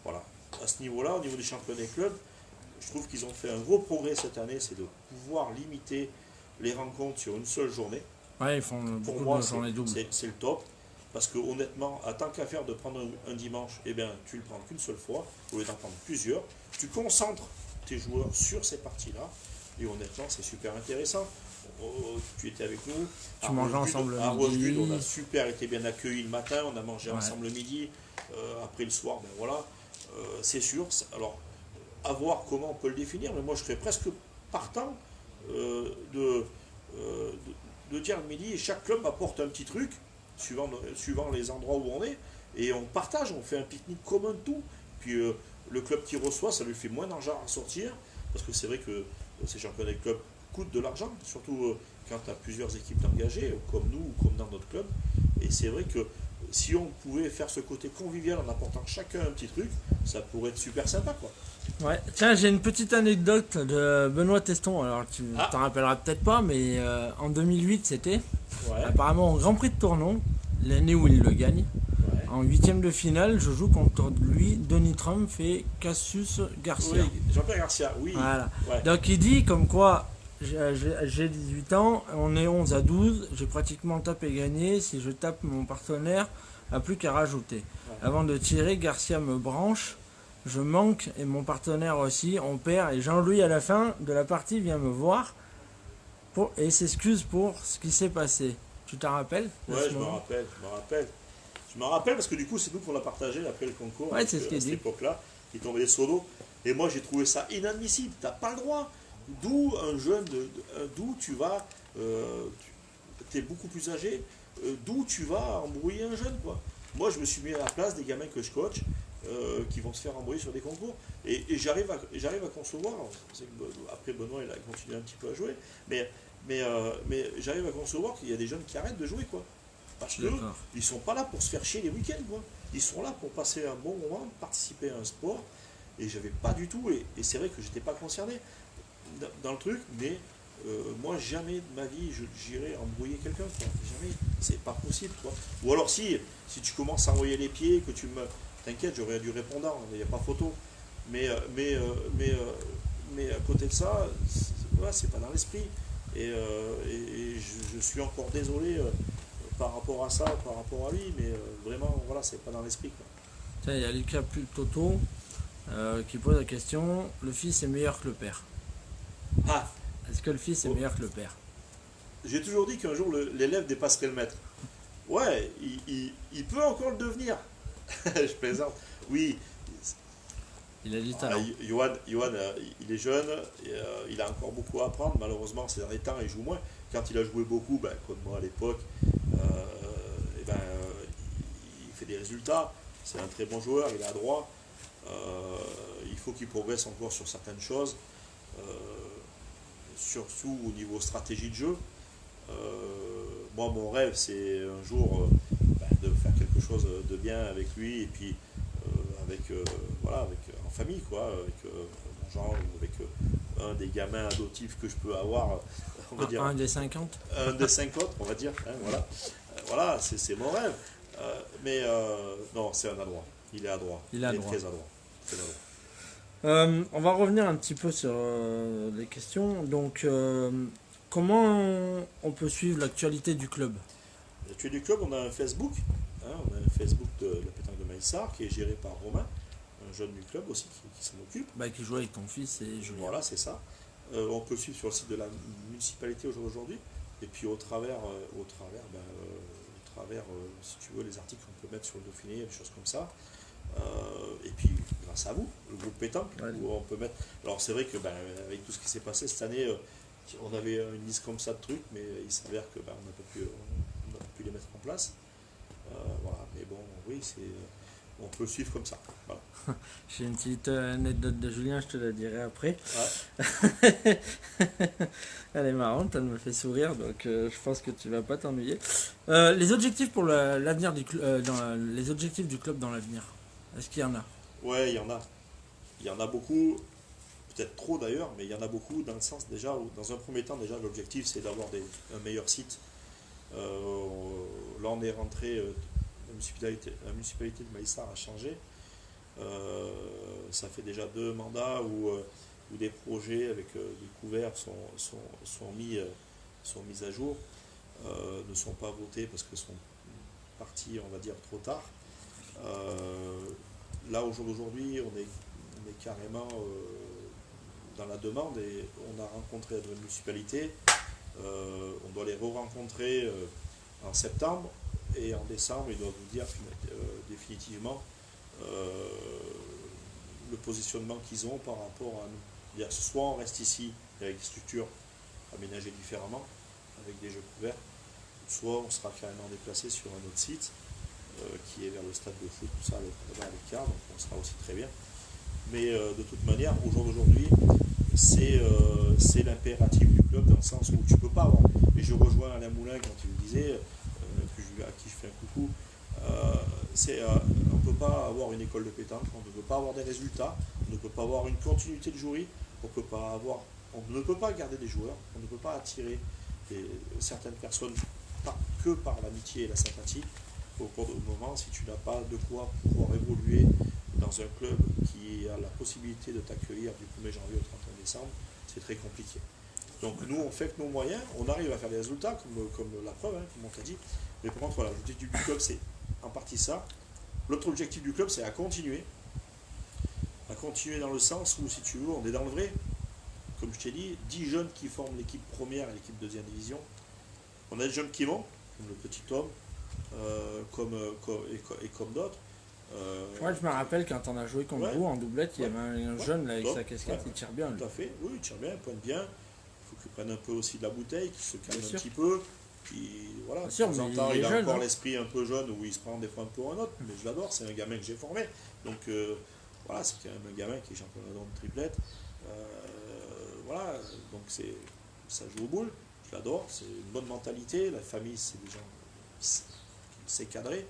S2: Voilà. À ce niveau-là, au niveau des championnats des clubs, je trouve qu'ils ont fait un gros progrès cette année, c'est de pouvoir limiter les rencontres sur une seule journée.
S1: Ouais, ils font
S2: Pour
S1: beaucoup
S2: moi,
S1: de journées doubles.
S2: c'est le top. Parce que honnêtement, à tant qu'à faire de prendre un dimanche, eh bien, tu le prends qu'une seule fois, au lieu d'en prendre plusieurs. Tu concentres tes joueurs sur ces parties-là. Et honnêtement, c'est super intéressant. tu étais avec nous.
S1: Tu mangeais ensemble le
S2: À
S1: midi.
S2: Rochegude, on a super été bien accueillis le matin, on a mangé
S1: Ouais.
S2: ensemble le midi. Après le soir, ben voilà, c'est sûr. Alors, à voir comment on peut le définir, mais moi je serais presque partant de, de dire le midi, chaque club apporte un petit truc, suivant les endroits où on est, et on partage, on fait un pique-nique commun de tout. Puis le club qui reçoit, ça lui fait moins d'argent à sortir, parce que c'est vrai que ces championnats de club coûtent de l'argent, surtout quand tu as plusieurs équipes engagées, comme nous ou comme dans notre club. Et c'est vrai que si on pouvait faire ce côté convivial en apportant chacun un petit truc, ça pourrait être super sympa, quoi.
S1: Ouais. Tiens, j'ai une petite anecdote de Benoît Teston. Alors, tu t'en rappelleras peut-être pas, mais en 2008, c'était
S2: Ouais,
S1: apparemment au Grand Prix de Tournon, l'année où il le gagne.
S2: ouais.
S1: En huitième de finale, je joue contre lui. Denis Trump et Cassius Garcia.
S2: Oui, Jean-Pierre Garcia, oui.
S1: Voilà.
S2: Ouais.
S1: Donc il dit comme quoi j'ai 18 ans, on est 11 à 12, j'ai pratiquement tapé gagné, si je tape mon partenaire, a plus qu'à rajouter.
S2: Ouais.
S1: Avant de tirer, Garcia me branche, je manque et mon partenaire aussi, on perd et Jean-Louis à la fin de la partie vient me voir et s'excuse pour ce qui s'est passé. Tu t'en rappelles de
S2: Ouais,
S1: ce
S2: je me
S1: moment?
S2: rappelle, je me rappelle. Je me rappelle parce que du coup, c'est nous qu'on l'a partagé après le concours,
S1: Ouais, c'est ce
S2: à
S1: qu'il
S2: cette
S1: dit.
S2: époque-là, qui tombait des seaux d'eau. Et moi, j'ai trouvé ça inadmissible. T'as pas le droit. D'où un jeune, d'où tu vas, tu es beaucoup plus âgé, d'où tu vas embrouiller un jeune, quoi. Moi, je me suis mis à la place des gamins que je coach, qui vont se faire embrouiller sur des concours. Et j'arrive à concevoir, c'est que après Benoît, il a continué un petit peu à jouer, mais j'arrive à concevoir qu'il y a des jeunes qui arrêtent de jouer, quoi. Parce que
S1: D'accord.
S2: ils sont pas là pour se faire chier les week-ends, quoi. Ils sont là pour passer un bon moment, participer à un sport. Et j'avais pas du tout, et c'est vrai que j'étais pas concerné dans le truc, mais moi jamais de ma vie j'irai embrouiller quelqu'un, quoi. Jamais, c'est pas possible, quoi. Ou alors si tu commences à envoyer les pieds, que tu me, t'inquiète, j'aurais du répondant, il n'y a pas photo. Mais à côté de ça, ouais, c'est pas dans l'esprit. Et je suis encore désolé par rapport à ça, par rapport à lui, mais vraiment, voilà, c'est pas dans l'esprit, quoi.
S1: Tiens, il y a Lucas Toto qui pose la question, le fils est meilleur que le père.
S2: Ah,
S1: Est-ce que le fils est
S2: Oh.
S1: meilleur que le père?
S2: j'ai toujours dit qu'un jour l'élève dépasserait le maître. Ouais, il peut encore le devenir. Je plaisante. Oui,
S1: Il a du talent.
S2: Johan, il est jeune, et, il a encore beaucoup à apprendre. Malheureusement, ces derniers temps, il joue moins. Quand il a joué beaucoup, ben, comme moi à l'époque, eh ben, il fait des résultats. C'est un très bon joueur, il est adroit. Il faut qu'il progresse encore sur certaines choses, euh, surtout au niveau stratégie de jeu. Moi, mon rêve, c'est un jour ben, de faire quelque chose de bien avec lui et puis voilà, en famille, quoi, avec mon genre ou avec un des gamins adoptifs que je peux avoir, on va dire
S1: Un des 50?
S2: un des 50, on va dire, hein, voilà. Voilà, c'est mon rêve. Non, c'est un adroit. Il est adroit.
S1: Il est adroit.
S2: très adroit. Très adroit.
S1: On va revenir un petit peu sur les questions. Donc, comment on peut suivre l'actualité du club?
S2: Tu es du club, on a un Facebook. Hein, on a un Facebook de la pétanque de Maïssard qui est géré par Romain, un jeune du club aussi qui s'en occupe.
S1: Bah, qui joue avec ton fils et Julien.
S2: Voilà, c'est ça. On peut le suivre sur le site de la municipalité aujourd'hui. Et puis au travers, si tu veux, les articles qu'on peut mettre sur le Dauphiné, des choses comme ça. Et puis grâce à vous, le groupe pétanque,
S1: Ouais.
S2: où on peut mettre. Alors c'est vrai que avec tout ce qui s'est passé cette année, on avait une liste comme ça de trucs, mais il s'avère que on n'a pas pu les mettre en place. Voilà, mais bon, oui, on peut le suivre comme ça. Voilà.
S1: J'ai une petite anecdote de Julien, je te la dirai après.
S2: Ouais.
S1: Elle est marrante, elle me fait sourire, donc je pense que tu vas pas t'ennuyer. Les objectifs pour l'avenir les objectifs du club dans l'avenir, est-ce qu'il y en a?
S2: Ouais, il y en a. Il y en a beaucoup, peut-être trop d'ailleurs, mais il y en a beaucoup dans le sens déjà, où, dans un premier temps, déjà, l'objectif c'est d'avoir un meilleur site. Là, on est rentré, la municipalité de Maïssard a changé. Ça fait déjà 2 mandats où des projets avec des couverts sont mis à jour, ne sont pas votés parce que sont partis, on va dire, trop tard. Là, au jour d'aujourd'hui, on est carrément dans la demande et on a rencontré la municipalité les re-rencontrer en septembre, et en décembre, ils doivent vous dire définitivement le positionnement qu'ils ont par rapport à nous. C'est-à-dire, soit on reste ici avec des structures aménagées différemment, avec des jeux couverts, soit on sera carrément déplacé sur un autre site qui est vers le stade de foot, tout ça, vers les quarts, donc on sera aussi très bien. Mais de toute manière, au jour d'aujourd'hui, c'est l'impératif du club, dans le sens où tu ne peux pas avoir. Et je rejoins Alain Moulin quand il me disait, à qui je fais un coucou, on ne peut pas avoir une école de pétanque, on ne peut pas avoir des résultats, on ne peut pas avoir une continuité de jouerie, on ne peut pas garder des joueurs, on ne peut pas attirer certaines personnes que par l'amitié et la sympathie au cours du moment, si tu n'as pas de quoi pouvoir évoluer dans un club qui a la possibilité de t'accueillir du 1er janvier au 31 décembre, c'est très compliqué. Donc nous, on fait que nos moyens, on arrive à faire des résultats, comme la preuve, comme on t'a dit. Mais par contre, voilà, l'objectif du club, c'est en partie ça. L'autre objectif du club, c'est à continuer dans le sens où, si tu veux, on est dans le vrai. Comme je t'ai dit, 10 jeunes qui forment l'équipe première et l'équipe deuxième division. On a des jeunes qui vont, comme le petit homme, et comme d'autres.
S1: Ouais, je me rappelle quand on a joué contre vous en doublette, il y avait un jeune là, avec sa casquette, il tire bien.
S2: Tout à fait, oui, il tire bien, il pointe bien. Il faut qu'il prenne un peu aussi de la bouteille, qu'il se calme un petit peu. Voilà, de temps en temps, il a encore l'esprit un peu jeune où il se prend des fois un peu un autre, mais je l'adore, c'est un gamin que j'ai formé. Donc voilà, c'est quand même un gamin qui est champion de triplette. Voilà, donc ça joue au boule, je l'adore, c'est une bonne mentalité, la famille c'est des gens c'est cadré.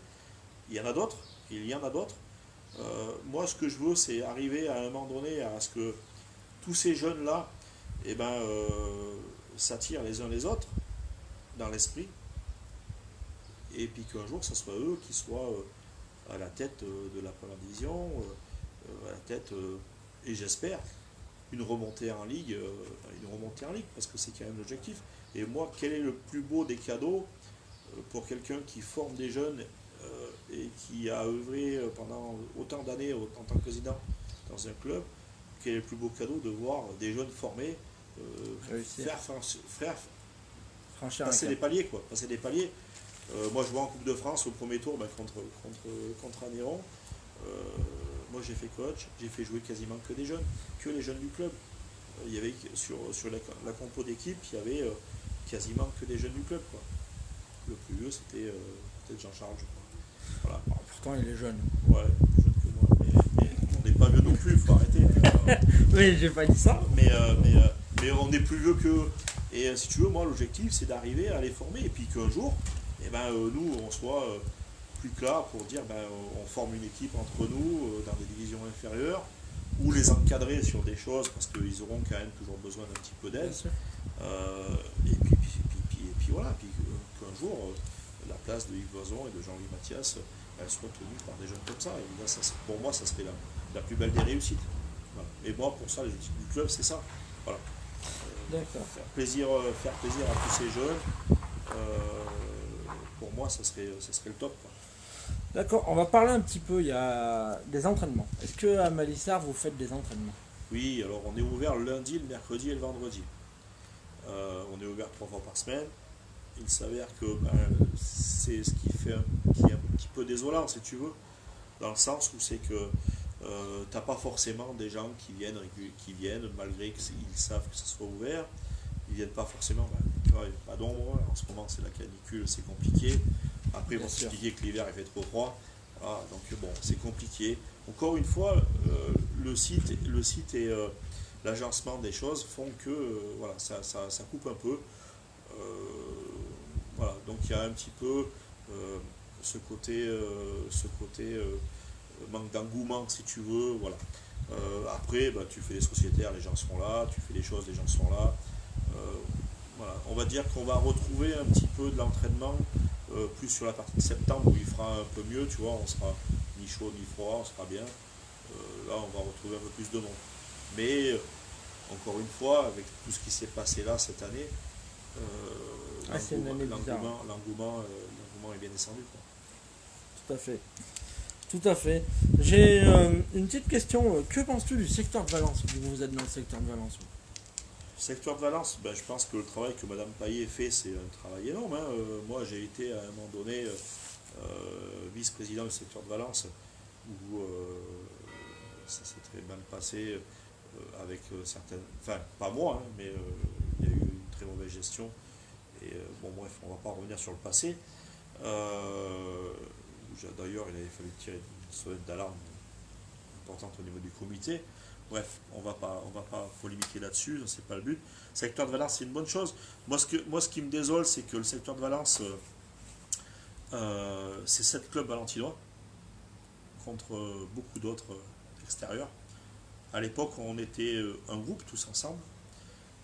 S2: Il y en a d'autres. Moi, ce que je veux, c'est arriver à un moment donné à ce que tous ces jeunes-là s'attirent les uns les autres dans l'esprit, et puis qu'un jour, ce soit eux qui soient à la tête de la première division, à la tête, et j'espère, une remontée en ligue, parce que c'est quand même l'objectif. Et moi, quel est le plus beau des cadeaux pour quelqu'un qui forme des jeunes et qui a œuvré pendant autant d'années en tant que président dans un club? Quel est le plus beau cadeau de voir des jeunes formés passer des paliers, quoi, passer des paliers. Moi, je vois en Coupe de France au premier tour contre Anéron. Moi, j'ai fait coach, j'ai fait jouer quasiment que des jeunes, que les jeunes du club. Il y avait sur la compo d'équipe, il y avait quasiment que des jeunes du club, quoi. Le plus vieux, c'était peut-être Jean-Charles, je crois. Voilà.
S1: Alors, pourtant, il est jeune.
S2: Ouais, plus jeune que moi. Mais on n'est pas vieux non plus, il faut arrêter.
S1: Oui, j'ai pas dit ça.
S2: Mais on est plus vieux qu'eux. Et si tu veux, moi, l'objectif, c'est d'arriver à les former. Et puis qu'un jour, nous, on soit plus clair pour dire, on forme une équipe entre nous, dans des divisions inférieures, ou les encadrer sur des choses, parce qu'ils auront quand même toujours besoin d'un petit peu d'aide. Et puis voilà, puis qu'un jour, la place de Yves Loison et de Jean-Louis Mathias, elle soit tenue par des jeunes comme ça. Et là, pour moi, ça serait la plus belle des réussites. Voilà. Et moi, pour ça, l'objectif du club, c'est ça. Voilà. Faire plaisir à tous ces jeunes, pour moi, ça serait le top, quoi.
S1: D'accord, on va parler un petit peu, il y a des entraînements. Est-ce qu'à Malissard, vous faites des entraînements?
S2: Oui, alors on est ouvert le lundi, le mercredi et le vendredi. On est ouvert 3 fois par semaine. Il s'avère que c'est ce qui est un petit peu désolant, si tu veux, dans le sens où c'est que t'as pas forcément des gens qui viennent malgré qu'ils savent que ça soit ouvert. Ils viennent pas forcément, tu vois, il n'y a pas d'ombre. En ce moment, c'est la canicule, c'est compliqué. Après, ils vont s'expliquer que l'hiver, il fait trop froid. Voilà, donc bon, c'est compliqué. Encore une fois, le site et l'agencement des choses font que voilà, ça coupe un peu. Voilà, donc il y a un petit peu ce côté manque d'engouement, si tu veux. Voilà. Après, tu fais les sociétaires, les gens sont là. Tu fais les choses, les gens sont là. Voilà. On va dire qu'on va retrouver un petit peu de l'entraînement plus sur la partie de septembre où il fera un peu mieux, tu vois, on sera ni chaud ni froid, on sera bien. Là, on va retrouver un peu plus de monde. Mais encore une fois, avec tout ce qui s'est passé là cette année, l'engouement est bien descendu, quoi.
S1: Tout à fait. Tout à fait. J'ai une petite question. Que penses-tu du secteur de Valence, vu que vous êtes dans le secteur de Valence?
S2: Secteur de Valence, ben, je pense que le travail que Madame Paillet fait, c'est un travail énorme, hein. Moi, j'ai été à un moment donné vice-président du secteur de Valence, où ça s'est très mal passé avec certaines... Enfin, pas moi, hein, mais il y a eu une très mauvaise gestion. Et bon, bref, on ne va pas revenir sur le passé. D'ailleurs, il avait fallu tirer une sonnette d'alarme importante au niveau du comité. Bref, on va pas polémiquer là-dessus, c'est pas le but. Le secteur de Valence, c'est une bonne chose. Moi, ce qui me désole, c'est que le secteur de Valence, c'est 7 clubs valentinois contre beaucoup d'autres extérieurs. À l'époque, on était un groupe tous ensemble.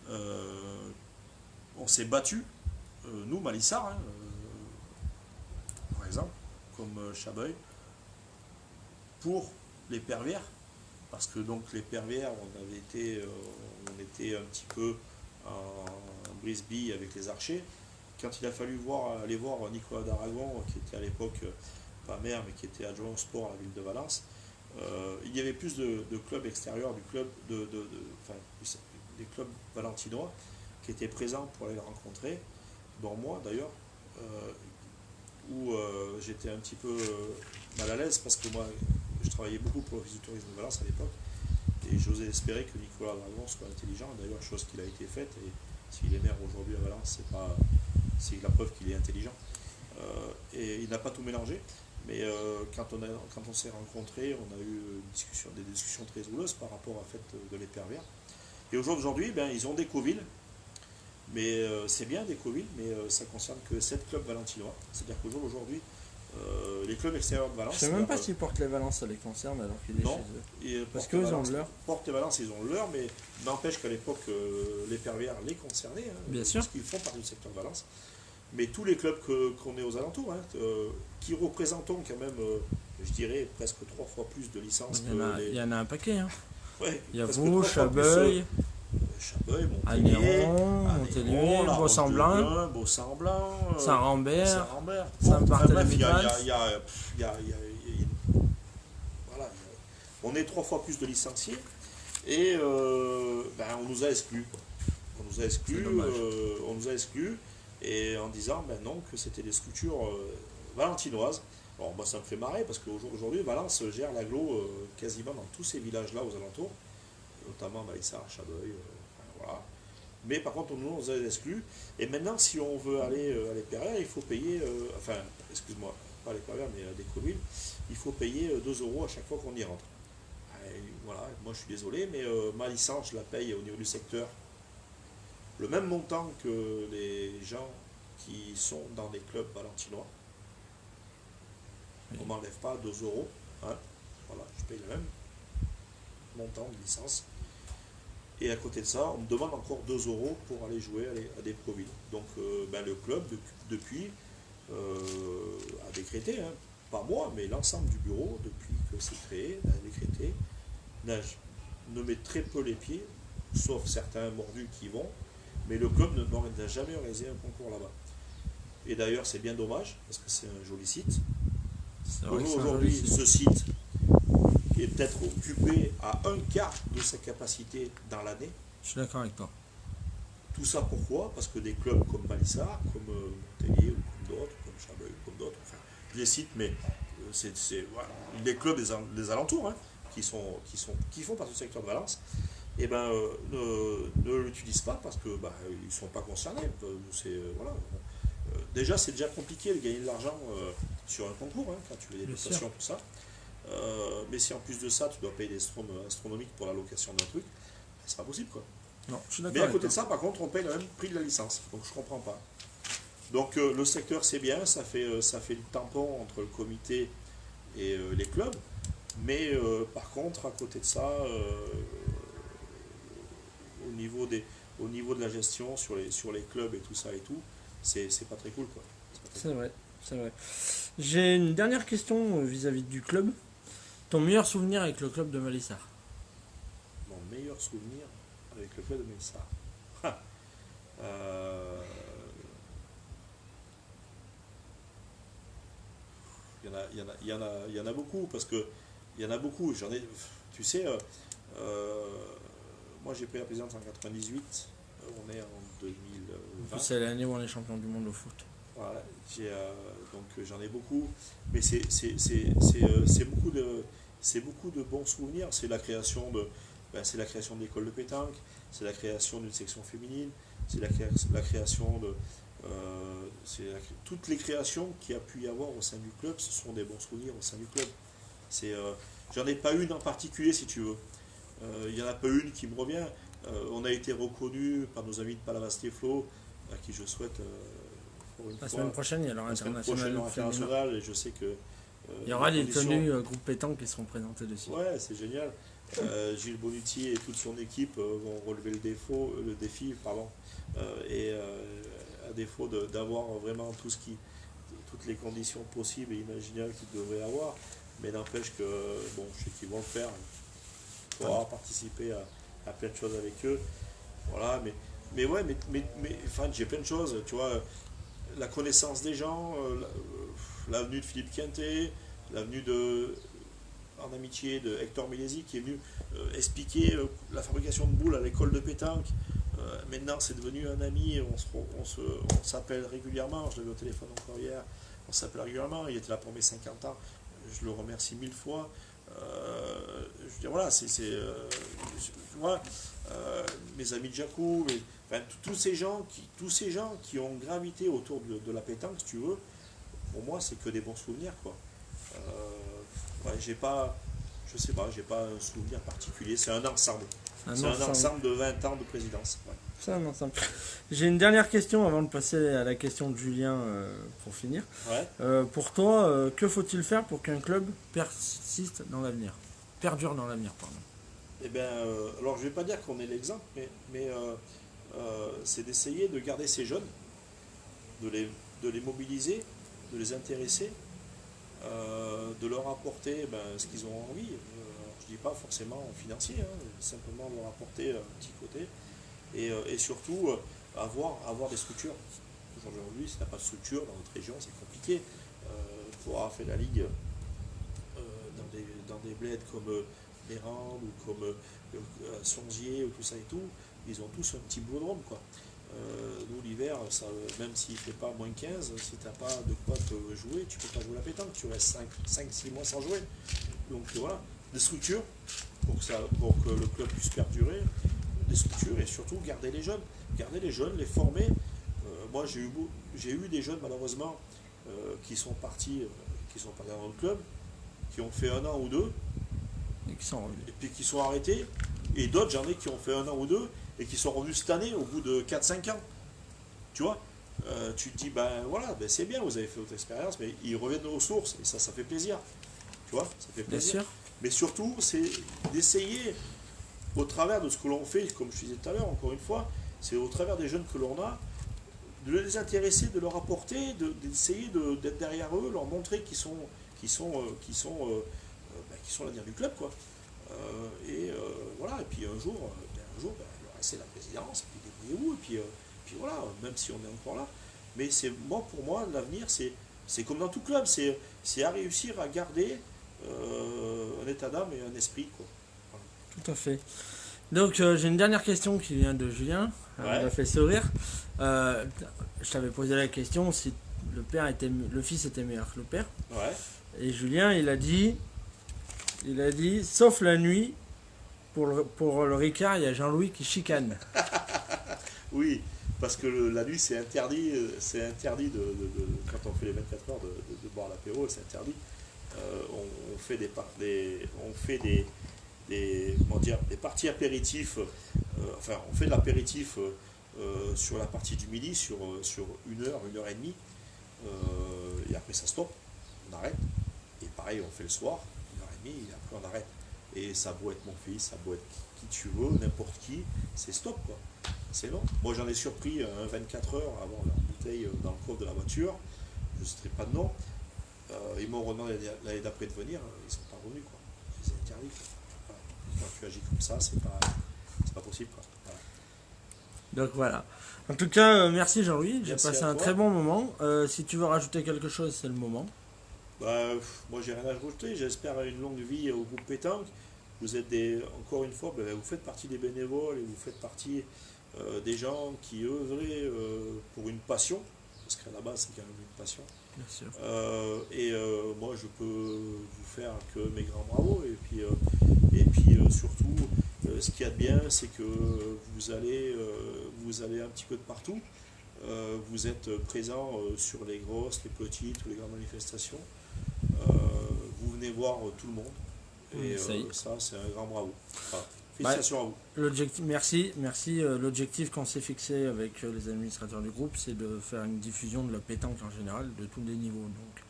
S2: On s'est battu, nous, Malissard, hein, par exemple, comme Chabeuil, pour les Pervières. Parce que donc les Pervières, on était un petit peu en brise-bille avec les Archers. Quand il a fallu aller voir Nicolas d'Aragon, qui était à l'époque pas maire, mais qui était adjoint au sport à la ville de Valence, il y avait plus de clubs extérieurs du club enfin, des clubs valentinois qui étaient présents pour aller les rencontrer, dont moi d'ailleurs, où j'étais un petit peu mal à l'aise parce que moi je travaillais beaucoup pour l'Office du tourisme de Valence à l'époque et j'osais espérer que Nicolas Dragon soit intelligent, d'ailleurs chose qu'il a été faite, et s'il est maire aujourd'hui à Valence, c'est la preuve qu'il est intelligent. Et il n'a pas tout mélangé, mais quand on s'est rencontrés, on a eu des discussions très houleuses par rapport à fait de l'Épervière. Et aujourd'hui, ben, ils ont des covilles, mais c'est bien des covilles, mais ça concerne que 7 clubs valentinois. C'est-à-dire qu'aujourd'hui, les clubs extérieurs de Valence...
S1: Je sais même pas si Porte les Valence ça les concerne alors qu'il est
S2: non,
S1: chez eux.
S2: et
S1: Parce qu'eux ont leur.
S2: Porte et Valence, ils ont leur, mais n'empêche qu'à l'époque, les Pervières les concernaient, hein,
S1: Bien sûr.
S2: parce qu'ils font partie du secteur de Valence. Mais tous les clubs qu'on est aux alentours, hein, qui représentons quand même, je dirais, presque 3 fois plus de licences
S1: Il y en a un paquet. Hein.
S2: Ouais,
S1: Il y a
S2: presque
S1: vous,
S2: 3 fois plus,
S1: Chabeuil,
S2: Montpellier,
S1: Montelieu, Beau-Semblin, Saint-Rambert,
S2: Saint-Rambert.
S1: Saint-Barthélemy-de-Vals.
S2: Voilà, on est 3 fois plus de licenciés et ben, on nous a exclus, quoi. On nous a exclus et en disant ben non, que c'était des structures valentinoises. Alors moi ça me fait marrer parce qu'aujourd'hui Valence gère l'agglo quasiment dans tous ces villages là aux alentours, notamment Malissard, Chabeuil, voilà. Mais par contre on nous a exclus et maintenant si on veut aller à l'Épervière, il faut payer, enfin excuse-moi, pas à l'Épervière mais à des communes, il faut payer 2 € à chaque fois qu'on y rentre. Et voilà, moi je suis désolé, mais ma licence je la paye au niveau du secteur le même montant que les gens qui sont dans des clubs valentinois. On ne m'enlève pas 2 €. Hein. Voilà, je paye le même montant de licence. Et à côté de ça, on me demande encore 2 € pour aller jouer à des provilles. Donc ben, le club, depuis, a décrété, hein, pas moi, mais l'ensemble du bureau, depuis que c'est créé, a décrété, ne met très peu les pieds, sauf certains mordus qui vont, mais le club n'a jamais organisé un concours là-bas. Et d'ailleurs, c'est bien dommage, parce que c'est un joli site. Aujourd'hui, ce site est peut-être occupé à un quart de sa capacité dans l'année.
S1: Je suis d'accord avec toi.
S2: Tout ça pourquoi? Parce que des clubs comme Malissard, comme Montpellier, ou comme d'autres, comme Chabeuil, ou comme d'autres, enfin, je les cite, mais c'est voilà, des clubs des alentours, hein, qui font partie du secteur de Valence, et ben, ne l'utilisent pas parce que ben, ils ne sont pas concernés. Voilà. Déjà, c'est déjà compliqué de gagner de l'argent sur un concours, hein, quand tu fais des dotations, tout ça. Mais si en plus de ça, tu dois payer des sommes astronomiques pour la location d'un truc, c'est pas possible, quoi.
S1: Non, je suis d'accord.
S2: Mais à côté de ça, par contre, on paye le même prix de la licence. Donc je comprends pas. Donc le secteur, c'est bien, ça fait le tampon entre le comité et les clubs. Mais par contre, à côté de ça, au niveau de la gestion sur les clubs et tout ça et tout, c'est pas très cool, quoi.
S1: C'est vrai, c'est vrai. J'ai une dernière question vis-à-vis du club. Ton meilleur souvenir avec le club de Malissard?
S2: Mon meilleur souvenir avec le club de Malissard. Il y en a beaucoup, parce que il y en a beaucoup. Tu sais, moi j'ai pris la présidence en 98, On est en
S1: En
S2: 2020.
S1: plus, c'est l'année où on est champion du monde au foot.
S2: Voilà, donc j'en ai beaucoup, mais c'est beaucoup de bons souvenirs. C'est la création c'est la création de l'école de pétanque, c'est la création d'une section féminine, c'est la création de toutes les créations qu'il y a pu y avoir au sein du club. Ce sont des bons souvenirs au sein du club. J'en ai pas une en particulier, si tu veux. Il y en a pas une qui me revient. On a été reconnu par nos amis de Palavas-les-Flots, à qui je souhaite pour une
S1: La
S2: fois
S1: semaine prochaine, il y a leur
S2: la semaine
S1: international.
S2: prochaine en international, et je sais que
S1: Il y aura
S2: les
S1: des
S2: conditions-
S1: tenues groupe pétanque qui seront présentées dessus.
S2: Ouais, c'est génial. Gilles Bonucci et toute son équipe vont relever le défi, pardon, à défaut d'avoir vraiment toutes les conditions possibles et imaginables qu'ils devraient avoir, mais n'empêche que, bon, je sais qu'ils vont le faire. Il faudra participer à plein de choses avec eux. Voilà, mais ouais, enfin, j'ai plein de choses, tu vois, la connaissance des gens, l'avenue de Philippe Quintet, l'avenue en amitié de Hector Milesi qui est venu expliquer la fabrication de boules à l'école de pétanque. Maintenant, c'est devenu un ami, on s'appelle régulièrement, je l'ai vu au téléphone encore hier, on s'appelle régulièrement, il était là pour mes 50 ans, je le remercie 1000 fois. Je veux dire, voilà, moi, mes amis de Jacou, enfin, tous ces gens qui ont gravité autour de la pétanque, si tu veux, pour moi, c'est que des bons souvenirs, quoi. Ouais, je sais pas, j'ai pas un souvenir particulier, c'est un ensemble. C'est un ensemble de 20 ans de présidence. Ouais.
S1: C'est un ensemble. J'ai une dernière question avant de passer à la question de Julien pour finir.
S2: Ouais.
S1: Pour toi, que faut-il faire pour qu'un club persiste dans l'avenir Perdure dans l'avenir, pardon.
S2: Eh bien, alors je vais pas dire qu'on est l'exemple, mais c'est d'essayer de garder ces jeunes, de les mobiliser, de les intéresser, de leur apporter ce qu'ils ont envie. Je dis pas forcément financier, hein, simplement leur apporter un petit côté. Et surtout avoir des structures. Aujourd'hui, si tu n'as pas de structure dans notre région, c'est compliqué. Pour avoir fait la ligue dans des bleds comme Mérande ou comme Songier ou tout ça et tout, ils ont tous un petit boudron, quoi. Nous, l'hiver, même s'il ne fait pas moins 15, si tu n'as pas de quoi te jouer, tu ne peux pas jouer la pétanque, tu restes 5-6 mois sans jouer. Donc voilà, des structures pour que le club puisse perdurer, des structures et surtout garder les jeunes, les former. Moi, j'ai eu des jeunes, malheureusement, qui sont partis dans le club, qui ont fait 1 an ou 2,
S1: Et qui sont revenus.
S2: et puis qui sont arrêtés, et d'autres, j'en ai qui ont fait 1 an ou 2, et qui sont revenus cette année au bout de 4-5 ans. Tu vois, tu te dis, voilà, c'est bien, vous avez fait votre expérience, mais ils reviennent aux sources, et ça fait plaisir. Tu vois, ça fait
S1: Bien
S2: plaisir.
S1: sûr.
S2: Mais surtout, c'est d'essayer, au travers de ce que l'on fait, comme je disais tout à l'heure, encore une fois, c'est au travers des jeunes que l'on a, de les intéresser, de leur apporter, d'essayer d'être derrière eux, leur montrer qu'ils sont l'avenir du club, quoi. Voilà, et puis un jour, leur laisser la présidence, puis débrouillez-vous, et puis voilà, même si on est encore là. Mais pour moi, l'avenir, c'est comme dans tout club, c'est à réussir à garder un état d'âme et un esprit, quoi. Voilà.
S1: Tout à fait. Donc j'ai une dernière question qui vient de Julien.
S2: Ouais.
S1: Il m'a fait sourire. Je t'avais posé la question si le fils était meilleur que le père.
S2: Ouais.
S1: Et Julien, il a dit, sauf la nuit, pour le Ricard, il y a Jean-Louis qui chicane.
S2: Oui, parce que la nuit, c'est interdit quand on fait les 24 heures de boire l'apéro, c'est interdit. On fait des parties apéritifs, on fait de l'apéritif sur la partie du midi, sur 1 heure, 1 heure et demie, et après ça stoppe, on arrête, et pareil on fait le soir, 1 heure et demie, et après on arrête. Et ça a beau être mon fils, ça a beau être qui tu veux, n'importe qui, c'est stop, quoi. C'est long. Moi j'en ai surpris 24 heures avant leur bouteille dans le coffre de la voiture, je ne citerai pas de nom. Ils m'ont redemandé l'année d'après de venir, ils ne sont pas revenus, quoi. Je les ai interdits, quoi. Voilà. Quand tu agis comme ça, c'est pas possible, quoi. Voilà.
S1: Donc voilà. En tout cas, merci Jean-Louis, j'ai
S2: Merci
S1: passé
S2: à
S1: un
S2: toi.
S1: très bon moment. Si tu veux rajouter quelque chose, c'est le moment.
S2: Moi j'ai rien à rajouter, j'espère une longue vie au groupe pétanque. Vous êtes encore une fois, vous faites partie des bénévoles et vous faites partie des gens qui œuvraient pour une passion, parce qu'à la base c'est quand même une passion.
S1: Bien sûr.
S2: Moi je peux vous faire que mes grands bravos. Et puis surtout, ce qu'il y a de bien, c'est que vous allez un petit peu de partout. Vous êtes présent sur les grosses, les petites ou les grandes manifestations. Vous venez voir tout le monde. Et ça, c'est un grand bravo. Voilà. Félicitations à vous.
S1: Merci. L'objectif qu'on s'est fixé avec les administrateurs du groupe, c'est de faire une diffusion de la pétanque en général, de tous les niveaux. Donc,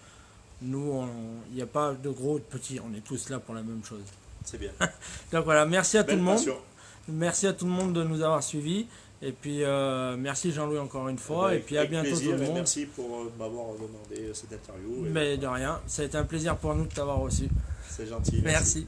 S1: nous, il n'y a pas de gros, de petits, on est tous là pour la même chose.
S2: C'est bien.
S1: Donc voilà, merci à tout le monde.
S2: Passion.
S1: Merci à tout le monde de nous avoir suivis. Et puis, merci Jean-Louis encore une fois. Et puis à bientôt
S2: plaisir,
S1: tout le monde.
S2: Merci pour m'avoir demandé cette interview.
S1: Mais de rien, ça a été un plaisir pour nous de t'avoir reçu.
S2: C'est gentil.
S1: Merci.